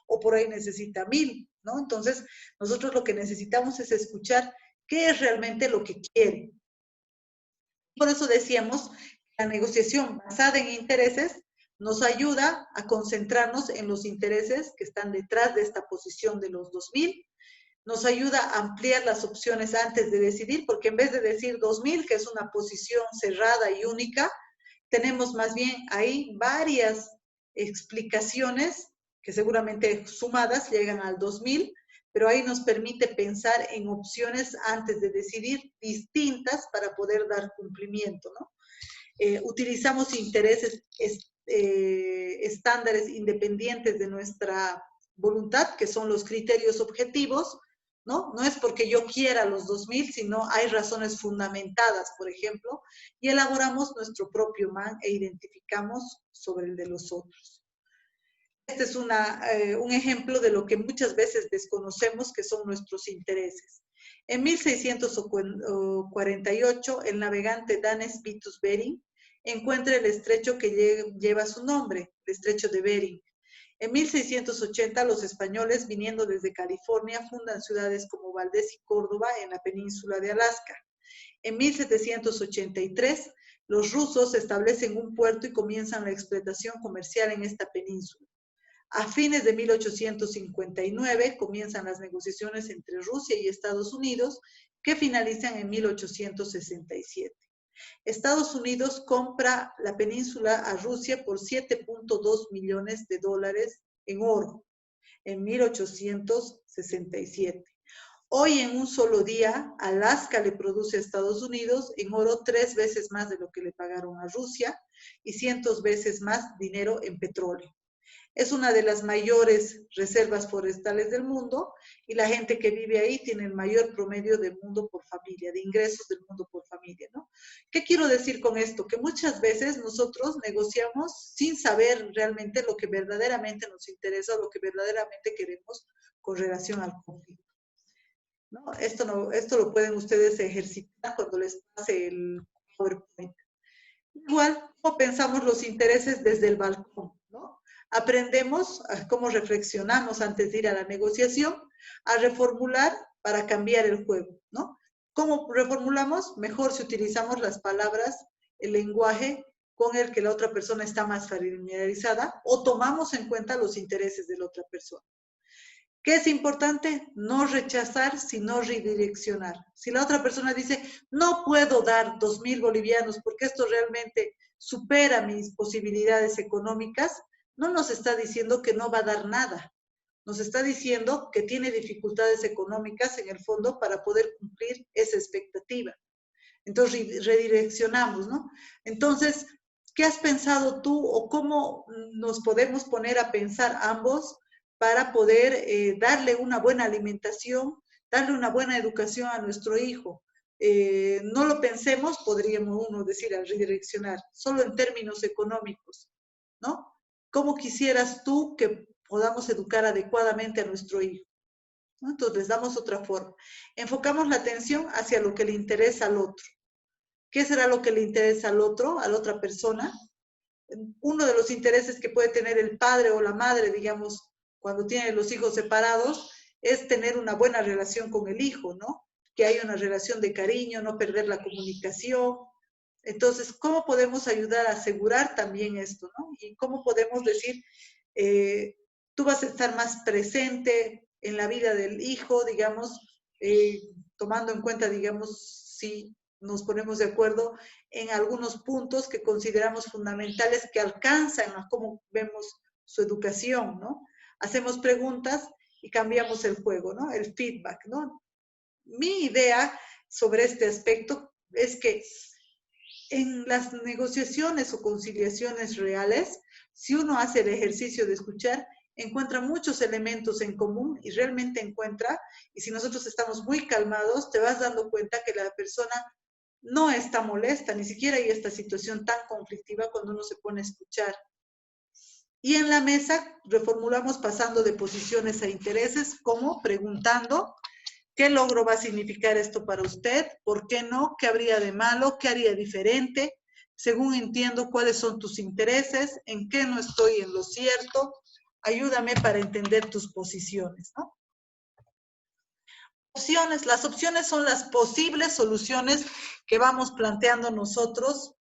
o por ahí necesita 1,000, ¿no? Entonces, nosotros lo que necesitamos es escuchar qué es realmente lo que quiere. Por eso decíamos, la negociación basada en intereses nos ayuda a concentrarnos en los intereses que están detrás de esta posición de los 2000, nos ayuda a ampliar las opciones antes de decidir, porque en vez de decir 2000, que es una posición cerrada y única, tenemos más bien ahí varias explicaciones que seguramente sumadas llegan al 2000, pero ahí nos permite pensar en opciones antes de decidir distintas para poder dar cumplimiento, ¿no? Utilizamos intereses estándares independientes de nuestra voluntad, que son los criterios objetivos, ¿no? No es porque yo quiera los 2000, sino hay razones fundamentadas, por ejemplo, y elaboramos nuestro propio MAN e identificamos sobre el de los otros. Este es un ejemplo de lo que muchas veces desconocemos, que son nuestros intereses. En 1648, el navegante Danes Vitus Bering encuentra el estrecho que lleva su nombre, el estrecho de Bering. En 1680, los españoles, viniendo desde California, fundan ciudades como Valdés y Córdoba en la península de Alaska. En 1783, los rusos establecen un puerto y comienzan la explotación comercial en esta península. A fines de 1859 comienzan las negociaciones entre Rusia y Estados Unidos, que finalizan en 1867. Estados Unidos compra la península a Rusia por 7.2 millones de dólares en oro en 1867. Hoy, en un solo día, Alaska le produce a Estados Unidos en oro 3 veces más de lo que le pagaron a Rusia y 100 veces más dinero en petróleo. Es una de las mayores reservas forestales del mundo y la gente que vive ahí tiene el mayor promedio del mundo por familia, de ingresos del mundo por familia, ¿no? ¿Qué quiero decir con esto? Que muchas veces nosotros negociamos sin saber realmente lo que verdaderamente nos interesa o lo que verdaderamente queremos con relación al conflicto, ¿no? Esto lo pueden ustedes ejercitar cuando les pase el PowerPoint. Igual, ¿cómo pensamos los intereses desde el balcón, ¿no? Aprendemos cómo reflexionamos antes de ir a la negociación, a reformular para cambiar el juego, ¿no? ¿Cómo reformulamos? Mejor si utilizamos las palabras, el lenguaje con el que la otra persona está más familiarizada o tomamos en cuenta los intereses de la otra persona. ¿Qué es importante? No rechazar, sino redireccionar. Si la otra persona dice, no puedo dar 2.000 bolivianos porque esto realmente supera mis posibilidades económicas, no nos está diciendo que no va a dar nada. Nos está diciendo que tiene dificultades económicas en el fondo para poder cumplir esa expectativa. Entonces redireccionamos, ¿no? Entonces, ¿qué has pensado tú o cómo nos podemos poner a pensar ambos para poder darle una buena alimentación, darle una buena educación a nuestro hijo? No lo pensemos, podríamos uno decir, al redireccionar, solo en términos económicos, ¿no? ¿Cómo quisieras tú que podamos educar adecuadamente a nuestro hijo? ¿No? Entonces les damos otra forma. Enfocamos la atención hacia lo que le interesa al otro. ¿Qué será lo que le interesa al otro, a la otra persona? Uno de los intereses que puede tener el padre o la madre, digamos, cuando tiene los hijos separados, es tener una buena relación con el hijo, ¿no? Que haya una relación de cariño, no perder la comunicación. Entonces, ¿cómo podemos ayudar a asegurar también esto, ¿no? Y cómo podemos decir, tú vas a estar más presente en la vida del hijo, digamos, tomando en cuenta, digamos, si nos ponemos de acuerdo en algunos puntos que consideramos fundamentales que alcanzan a cómo vemos su educación, ¿no? Hacemos preguntas y cambiamos el juego, ¿no? El feedback, ¿no? Mi idea sobre este aspecto es que en las negociaciones o conciliaciones reales, si uno hace el ejercicio de escuchar, encuentra muchos elementos en común y realmente encuentra, y si nosotros estamos muy calmados, te vas dando cuenta que la persona no está molesta, ni siquiera hay esta situación tan conflictiva cuando uno se pone a escuchar. Y en la mesa reformulamos pasando de posiciones a intereses, como preguntando, ¿qué logro va a significar esto para usted? ¿Por qué no? ¿Qué habría de malo? ¿Qué haría diferente? Según entiendo, ¿cuáles son tus intereses? ¿En qué no estoy en lo cierto? Ayúdame para entender tus posiciones, ¿no? opciones. Las opciones son las posibles soluciones que vamos planteando nosotros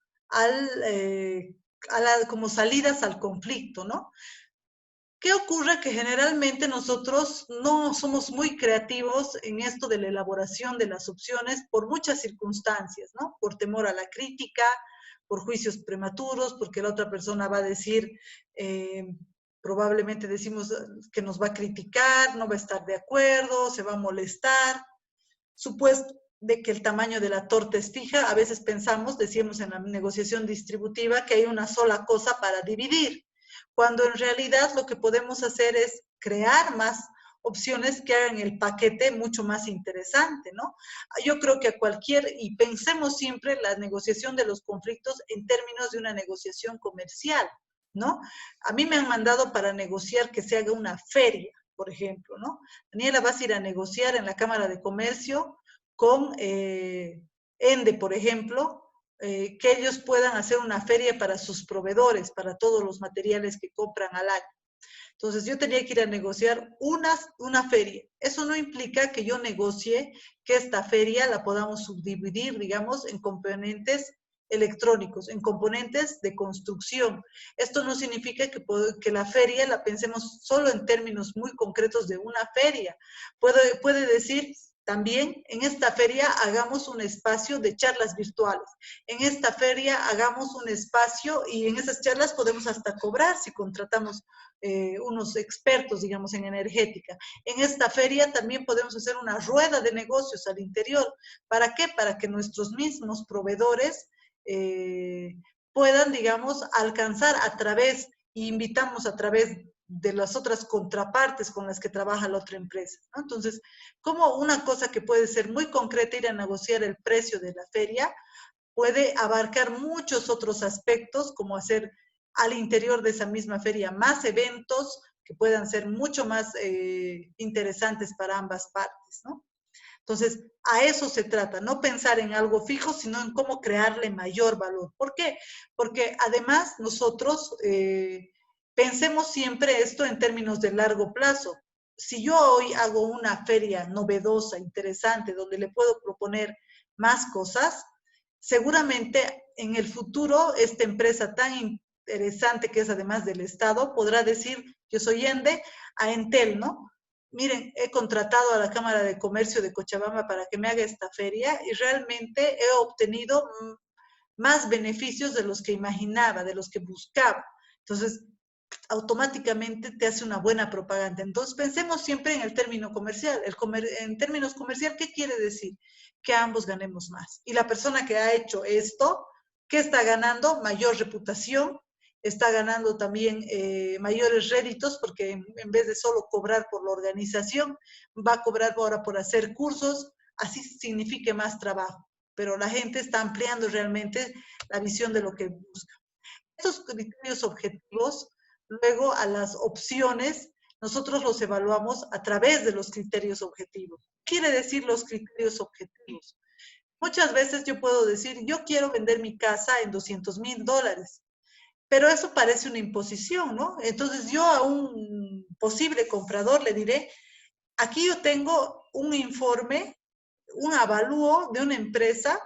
como salidas al conflicto, ¿no? ¿Qué ocurre? Que generalmente nosotros no somos muy creativos en esto de la elaboración de las opciones por muchas circunstancias, ¿no? Por temor a la crítica, por juicios prematuros, porque la otra persona va a decir, probablemente decimos que nos va a criticar, no va a estar de acuerdo, se va a molestar. Supuesto de que el tamaño de la torta es fija, a veces pensamos, decíamos en la negociación distributiva, que hay una sola cosa para dividir, cuando en realidad lo que podemos hacer es crear más opciones que hagan el paquete mucho más interesante, ¿no? Yo creo que y pensemos siempre la negociación de los conflictos en términos de una negociación comercial, ¿no? A mí me han mandado para negociar que se haga una feria, por ejemplo, ¿no? Daniela, vas a ir a negociar en la Cámara de Comercio con ENDE, por ejemplo, que ellos puedan hacer una feria para sus proveedores, para todos los materiales que compran al año. Entonces yo tenía que ir a negociar una feria. Eso no implica que yo negocie que esta feria la podamos subdividir, digamos, en componentes electrónicos, en componentes de construcción. Esto no significa que la feria la pensemos solo en términos muy concretos de una feria. Puede decir, también en esta feria hagamos un espacio de charlas virtuales. En esta feria hagamos un espacio y en esas charlas podemos hasta cobrar si contratamos unos expertos, digamos, en energética. En esta feria también podemos hacer una rueda de negocios al interior. ¿Para qué? Para que nuestros mismos proveedores puedan, digamos, alcanzar invitamos a través de las otras contrapartes con las que trabaja la otra empresa, ¿no? Entonces, como una cosa que puede ser muy concreta, ir a negociar el precio de la feria, puede abarcar muchos otros aspectos, como hacer al interior de esa misma feria más eventos que puedan ser mucho más interesantes para ambas partes, ¿no? Entonces, a eso se trata, no pensar en algo fijo, sino en cómo crearle mayor valor. ¿Por qué? Porque además nosotros pensemos siempre esto en términos de largo plazo. Si yo hoy hago una feria novedosa, interesante, donde le puedo proponer más cosas, seguramente en el futuro esta empresa tan interesante que es además del Estado podrá decir, yo soy ENDE, a Entel, ¿no? Miren, he contratado a la Cámara de Comercio de Cochabamba para que me haga esta feria y realmente he obtenido más beneficios de los que imaginaba, de los que buscaba. Entonces, automáticamente te hace una buena propaganda. Entonces, pensemos siempre en el término comercial. En términos comercial, ¿qué quiere decir? Que ambos ganemos más. Y la persona que ha hecho esto, ¿qué está ganando? Mayor reputación, está ganando también mayores réditos, porque en vez de solo cobrar por la organización, va a cobrar ahora por hacer cursos, así signifique más trabajo. Pero la gente está ampliando realmente la visión de lo que busca. Estos criterios objetivos, luego a las opciones, nosotros los evaluamos a través de los criterios objetivos. ¿Qué quiere decir los criterios objetivos? Muchas veces yo puedo decir, yo quiero vender mi casa en $200,000, pero eso parece una imposición, ¿no? Entonces yo a un posible comprador le diré, aquí yo tengo un informe, un avalúo de una empresa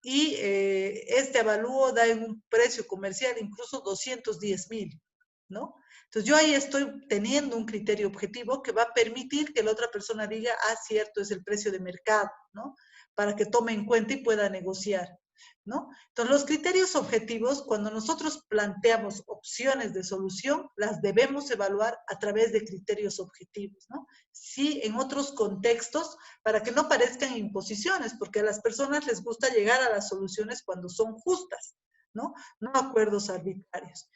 y este avalúo da en un precio comercial incluso 210,000, ¿no? Entonces yo ahí estoy teniendo un criterio objetivo que va a permitir que la otra persona diga, ah, cierto, es el precio de mercado, ¿no? Para que tome en cuenta y pueda negociar, ¿no? Entonces los criterios objetivos, cuando nosotros planteamos opciones de solución, las debemos evaluar a través de criterios objetivos, ¿no? Sí, en otros contextos, para que no parezcan imposiciones, porque a las personas les gusta llegar a las soluciones cuando son justas, ¿no? No acuerdos arbitrarios.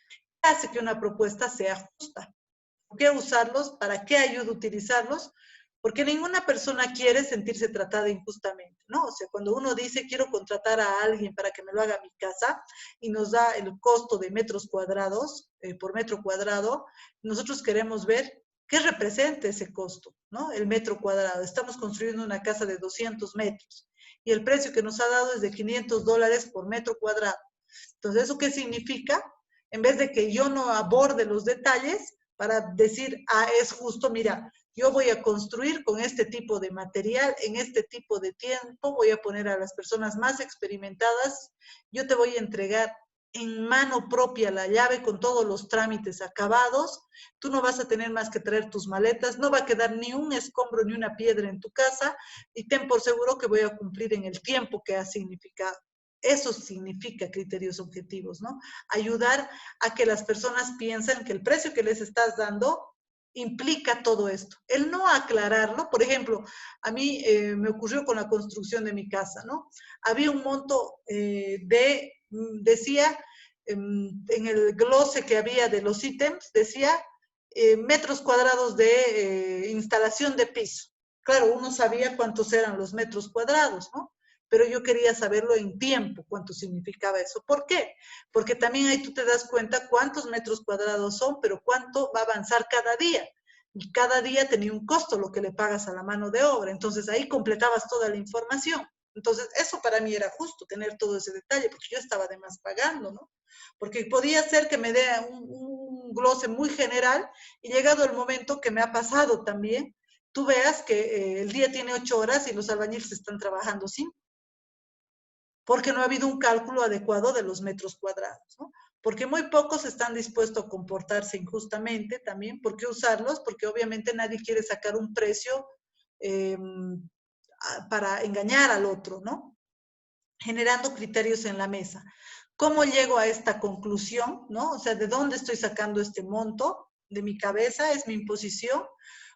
¿Qué hace que una propuesta sea justa? ¿Por qué usarlos? ¿Para qué ayuda a utilizarlos? Porque ninguna persona quiere sentirse tratada injustamente, ¿no? O sea, cuando uno dice, quiero contratar a alguien para que me lo haga a mi casa y nos da el costo de metros cuadrados, por metro cuadrado, nosotros queremos ver qué representa ese costo, ¿no? El metro cuadrado. Estamos construyendo una casa de 200 metros y el precio que nos ha dado es de $500 por metro cuadrado. Entonces, ¿eso qué significa? En vez de que yo no aborde los detalles para decir, ah, es justo, mira, yo voy a construir con este tipo de material, en este tipo de tiempo, voy a poner a las personas más experimentadas, yo te voy a entregar en mano propia la llave con todos los trámites acabados, tú no vas a tener más que traer tus maletas, no va a quedar ni un escombro ni una piedra en tu casa y ten por seguro que voy a cumplir en el tiempo que ha significado. Eso significa criterios objetivos, ¿no? Ayudar a que las personas piensen que el precio que les estás dando implica todo esto. El no aclararlo, por ejemplo, a mí me ocurrió con la construcción de mi casa, ¿no? Había un monto decía, en el glose que había de los ítems, decía metros cuadrados de instalación de piso. Claro, uno sabía cuántos eran los metros cuadrados, ¿no? Pero yo quería saberlo en tiempo, cuánto significaba eso. ¿Por qué? Porque también ahí tú te das cuenta cuántos metros cuadrados son, pero cuánto va a avanzar cada día. Y cada día tenía un costo lo que le pagas a la mano de obra. Entonces ahí completabas toda la información. Entonces eso para mí era justo, tener todo ese detalle, porque yo estaba además pagando, ¿no? Porque podía ser que me dé un glose muy general y llegado el momento que me ha pasado también, tú veas que el día tiene 8 horas y los albañiles están trabajando 5 porque no ha habido un cálculo adecuado de los metros cuadrados, ¿no? Porque muy pocos están dispuestos a comportarse injustamente también. ¿Por qué usarlos? Porque obviamente nadie quiere sacar un precio eh, para engañar al otro, ¿no? Generando criterios en la mesa. ¿Cómo llego a esta conclusión, no? O sea, ¿de dónde estoy sacando este monto? ¿De mi cabeza? ¿Es mi imposición?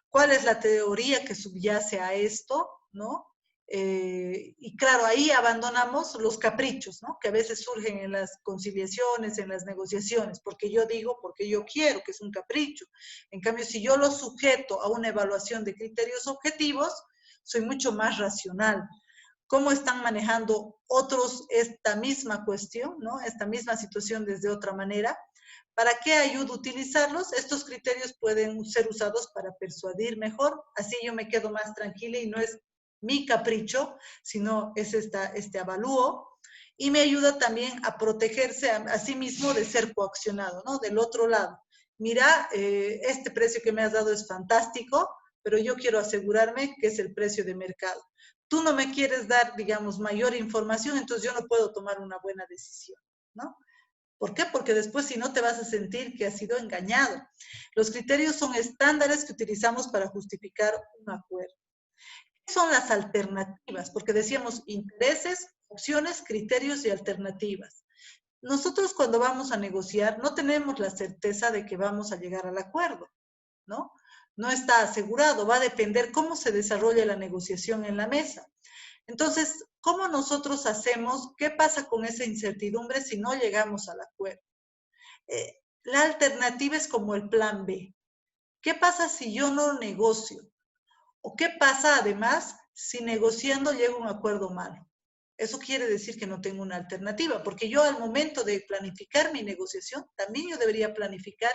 ¿Cuál es la teoría que subyace a esto, no? Y claro, ahí abandonamos los caprichos, ¿no? Que a veces surgen en las conciliaciones, en las negociaciones, porque yo digo, porque yo quiero, que es un capricho. En cambio, si yo lo sujeto a una evaluación de criterios objetivos, soy mucho más racional. ¿Cómo están manejando otros esta misma cuestión, ¿no? Esta misma situación desde otra manera? ¿Para qué ayuda a utilizarlos? Estos criterios pueden ser usados para persuadir mejor, así yo me quedo más tranquila y no es mi capricho, sino es este avalúo, y me ayuda también a protegerse a sí mismo de ser coaccionado, ¿no? Del otro lado. Mira, este precio que me has dado es fantástico, pero yo quiero asegurarme que es el precio de mercado. Tú no me quieres dar, digamos, mayor información, entonces yo no puedo tomar una buena decisión, ¿no? ¿Por qué? Porque después si no te vas a sentir que has sido engañado. Los criterios son estándares que utilizamos para justificar un acuerdo. ¿Qué son las alternativas? Porque decíamos intereses, opciones, criterios y alternativas. Nosotros cuando vamos a negociar no tenemos la certeza de que vamos a llegar al acuerdo, ¿no? No está asegurado, va a depender cómo se desarrolle la negociación en la mesa. Entonces, ¿cómo nosotros hacemos? ¿Qué pasa con esa incertidumbre si no llegamos al acuerdo? La alternativa es como el plan B. ¿Qué pasa si yo no negocio? ¿O qué pasa además si negociando llega un acuerdo malo? Eso quiere decir que no tengo una alternativa, porque yo al momento de planificar mi negociación, también yo debería planificar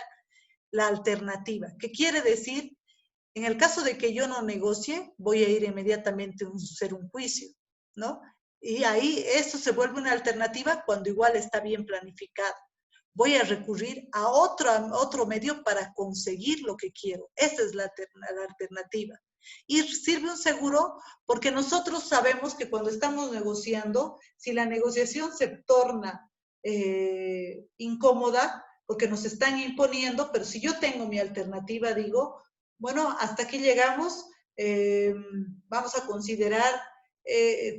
la alternativa. ¿Qué quiere decir? En el caso de que yo no negocie, voy a ir inmediatamente a hacer un juicio, ¿no? Y ahí esto se vuelve una alternativa cuando igual está bien planificado. Voy a recurrir a otro medio para conseguir lo que quiero. Esa es la alternativa. Y sirve un seguro porque nosotros sabemos que cuando estamos negociando, si la negociación se torna incómoda, porque nos están imponiendo, pero si yo tengo mi alternativa, digo, bueno, hasta aquí llegamos, vamos a considerar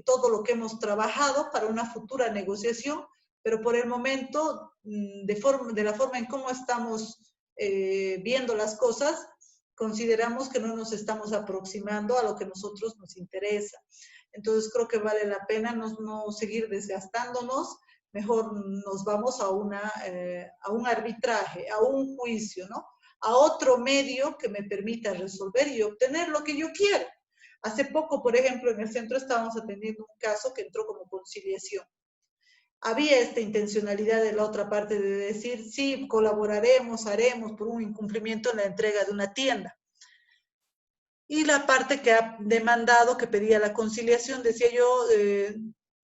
todo lo que hemos trabajado para una futura negociación, pero por el momento, de la forma en cómo estamos viendo las cosas, consideramos que no nos estamos aproximando a lo que a nosotros nos interesa. Entonces creo que vale la pena no seguir desgastándonos, mejor nos vamos a un arbitraje, a un juicio, ¿no? A otro medio que me permita resolver y obtener lo que yo quiero. Hace poco, por ejemplo, en el centro estábamos atendiendo un caso que entró como conciliación. Había esta intencionalidad de la otra parte de decir, sí, colaboraremos, haremos por un incumplimiento en la entrega de una tienda. Y la parte que ha demandado, que pedía la conciliación, decía yo,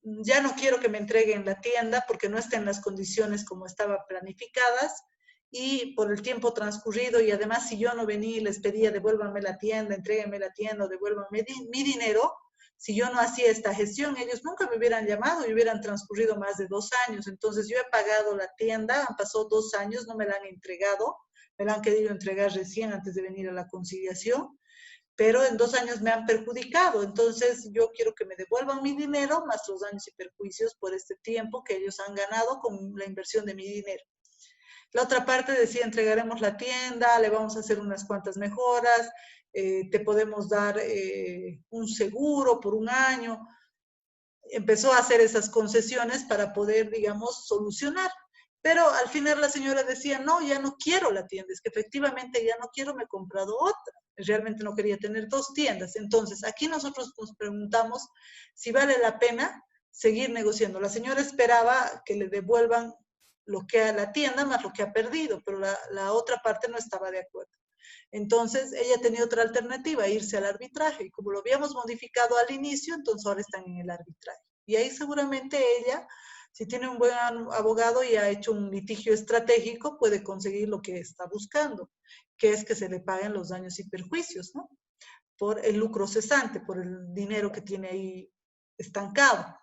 ya no quiero que me entreguen la tienda porque no está en las condiciones como estaban planificadas y por el tiempo transcurrido, y además si yo no venía y les pedía devuélvanme la tienda, entréguenme la tienda o devuélvanme mi dinero, si yo no hacía esta gestión, ellos nunca me hubieran llamado y hubieran transcurrido más de 2 años. Entonces yo he pagado la tienda, han pasado 2 años, no me la han entregado, me la han querido entregar recién antes de venir a la conciliación, pero en 2 años me han perjudicado. Entonces yo quiero que me devuelvan mi dinero más los daños y perjuicios por este tiempo que ellos han ganado con la inversión de mi dinero. La otra parte decía, entregaremos la tienda, le vamos a hacer unas cuantas mejoras, te podemos dar un seguro por un año. Empezó a hacer esas concesiones para poder, digamos, solucionar. Pero al final la señora decía, no, ya no quiero la tienda, es que efectivamente ya no quiero, me he comprado otra. Realmente no quería tener 2 tiendas. Entonces, aquí nosotros nos preguntamos si vale la pena seguir negociando. La señora esperaba que le devuelvan lo que a la tienda más lo que ha perdido, pero la otra parte no estaba de acuerdo. Entonces, ella tenía otra alternativa, irse al arbitraje. Y como lo habíamos modificado al inicio, entonces ahora están en el arbitraje. Y ahí seguramente ella, si tiene un buen abogado y ha hecho un litigio estratégico, puede conseguir lo que está buscando, que es que se le paguen los daños y perjuicios, ¿no? Por el lucro cesante, por el dinero que tiene ahí estancado.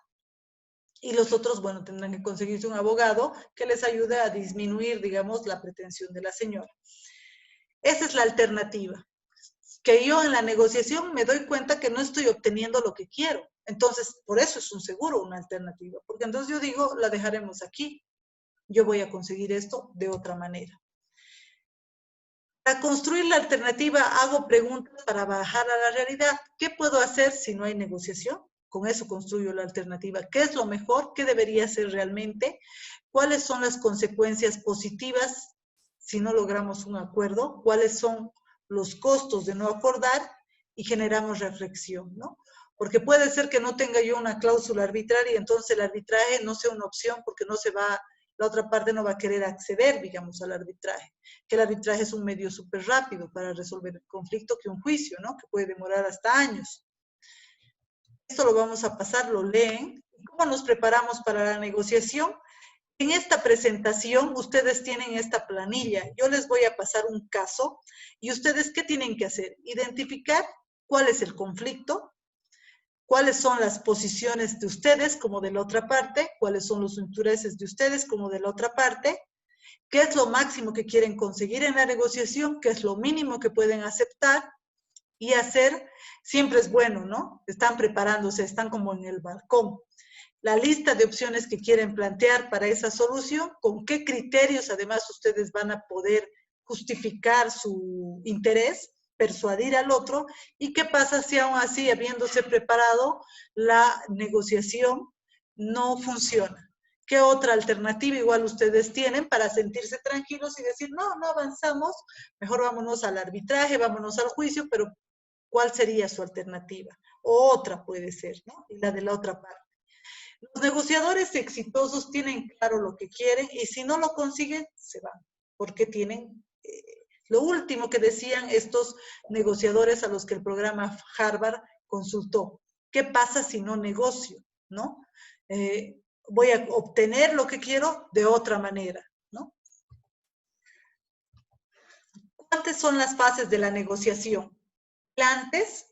Y los otros, bueno, tendrán que conseguirse un abogado que les ayude a disminuir, digamos, la pretensión de la señora. Esa es la alternativa. Que yo en la negociación me doy cuenta que no estoy obteniendo lo que quiero. Entonces, por eso es un seguro, una alternativa. Porque entonces yo digo, la dejaremos aquí. Yo voy a conseguir esto de otra manera. Para construir la alternativa hago preguntas para bajar a la realidad. ¿Qué puedo hacer si no hay negociación? Con eso construyo la alternativa. ¿Qué es lo mejor? ¿Qué debería ser realmente? ¿Cuáles son las consecuencias positivas si no logramos un acuerdo? ¿Cuáles son los costos de no acordar? Y generamos reflexión, ¿no? Porque puede ser que no tenga yo una cláusula arbitraria y entonces el arbitraje no sea una opción porque no se va, la otra parte no va a querer acceder, digamos, al arbitraje. Que el arbitraje es un medio súper rápido para resolver el conflicto que un juicio, ¿no? Que puede demorar hasta años. Esto lo vamos a pasar, lo leen. ¿Cómo nos preparamos para la negociación? En esta presentación ustedes tienen esta planilla. Yo les voy a pasar un caso y ustedes, ¿qué tienen que hacer? Identificar cuál es el conflicto, cuáles son las posiciones de ustedes como de la otra parte, cuáles son los intereses de ustedes como de la otra parte, qué es lo máximo que quieren conseguir en la negociación, qué es lo mínimo que pueden aceptar y hacer. Siempre es bueno, ¿no? Están preparándose, están como en el balcón. La lista de opciones que quieren plantear para esa solución, con qué criterios además ustedes van a poder justificar su interés, persuadir al otro, y qué pasa si aún así, habiéndose preparado, la negociación no funciona. ¿Qué otra alternativa igual ustedes tienen para sentirse tranquilos y decir, no, no avanzamos, mejor vámonos al arbitraje, vámonos al juicio, pero ¿cuál sería su alternativa? O otra puede ser, ¿no? Y la de la otra parte. Los negociadores exitosos tienen claro lo que quieren y si no lo consiguen, se van, porque tienen lo último que decían estos negociadores a los que el programa Harvard consultó. ¿Qué pasa si no negocio? ¿No? Voy a obtener lo que quiero de otra manera, ¿no? ¿Cuántas son las fases de la negociación? Antes,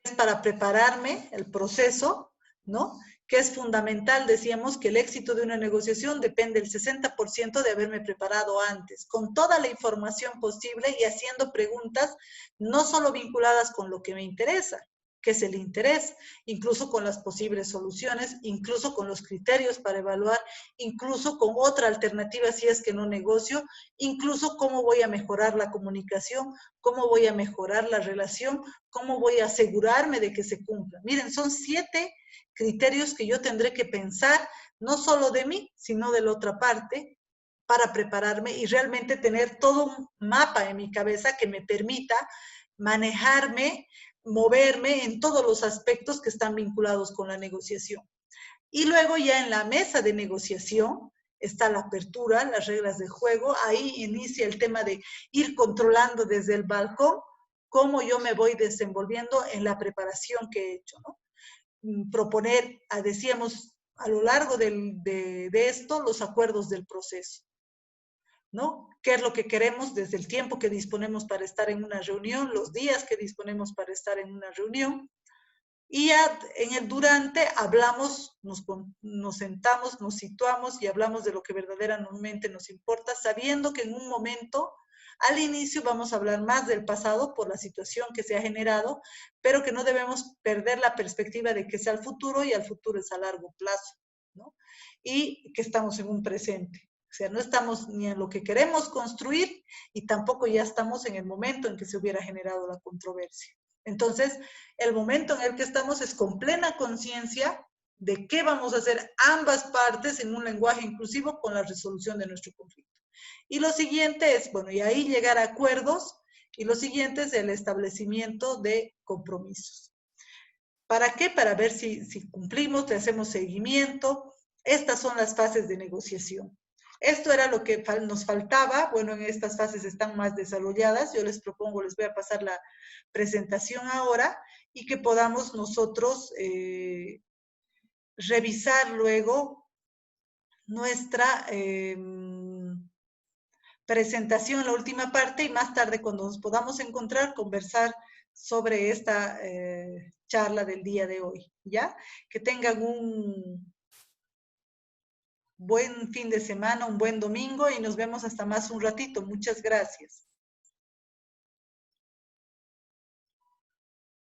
es para prepararme el proceso, ¿no? Que es fundamental, decíamos, que el éxito de una negociación depende del 60% de haberme preparado antes, con toda la información posible y haciendo preguntas no solo vinculadas con lo que me interesa, que es el interés, incluso con las posibles soluciones, incluso con los criterios para evaluar, incluso con otra alternativa si es que no negocio, incluso cómo voy a mejorar la comunicación, cómo voy a mejorar la relación, cómo voy a asegurarme de que se cumpla. Miren, son 7 criterios que yo tendré que pensar, no solo de mí, sino de la otra parte, para prepararme y realmente tener todo un mapa en mi cabeza que me permita manejarme, moverme en todos los aspectos que están vinculados con la negociación. Y luego ya en la mesa de negociación está la apertura, las reglas de juego, ahí inicia el tema de ir controlando desde el balcón cómo yo me voy desenvolviendo en la preparación que he hecho, ¿no? Proponer, decíamos, a lo largo de esto, los acuerdos del proceso. ¿no? ¿Qué es lo que queremos desde el tiempo que disponemos para estar en una reunión, los días que disponemos para estar en una reunión? Y ya en el durante hablamos, nos sentamos, nos situamos y hablamos de lo que verdaderamente nos importa, sabiendo que en un momento, al inicio, vamos a hablar más del pasado por la situación que se ha generado, pero que no debemos perder la perspectiva de que es al futuro y al futuro es a largo plazo, ¿no? Y que estamos en un presente. O sea, no estamos ni en lo que queremos construir y tampoco ya estamos en el momento en que se hubiera generado la controversia. Entonces, el momento en el que estamos es con plena conciencia de qué vamos a hacer ambas partes en un lenguaje inclusivo con la resolución de nuestro conflicto. Y lo siguiente es, bueno, y ahí llegar a acuerdos, y lo siguiente es el establecimiento de compromisos. ¿Para qué? Para ver si cumplimos, le hacemos seguimiento. Estas son las fases de negociación. Esto era lo que nos faltaba. Bueno, en estas fases están más desarrolladas. Yo les propongo, les voy a pasar la presentación ahora y que podamos nosotros revisar luego nuestra presentación, la última parte, y más tarde cuando nos podamos encontrar, conversar sobre esta charla del día de hoy, ¿ya? Que tengan un buen fin de semana, un buen domingo y nos vemos hasta más un ratito. Muchas gracias.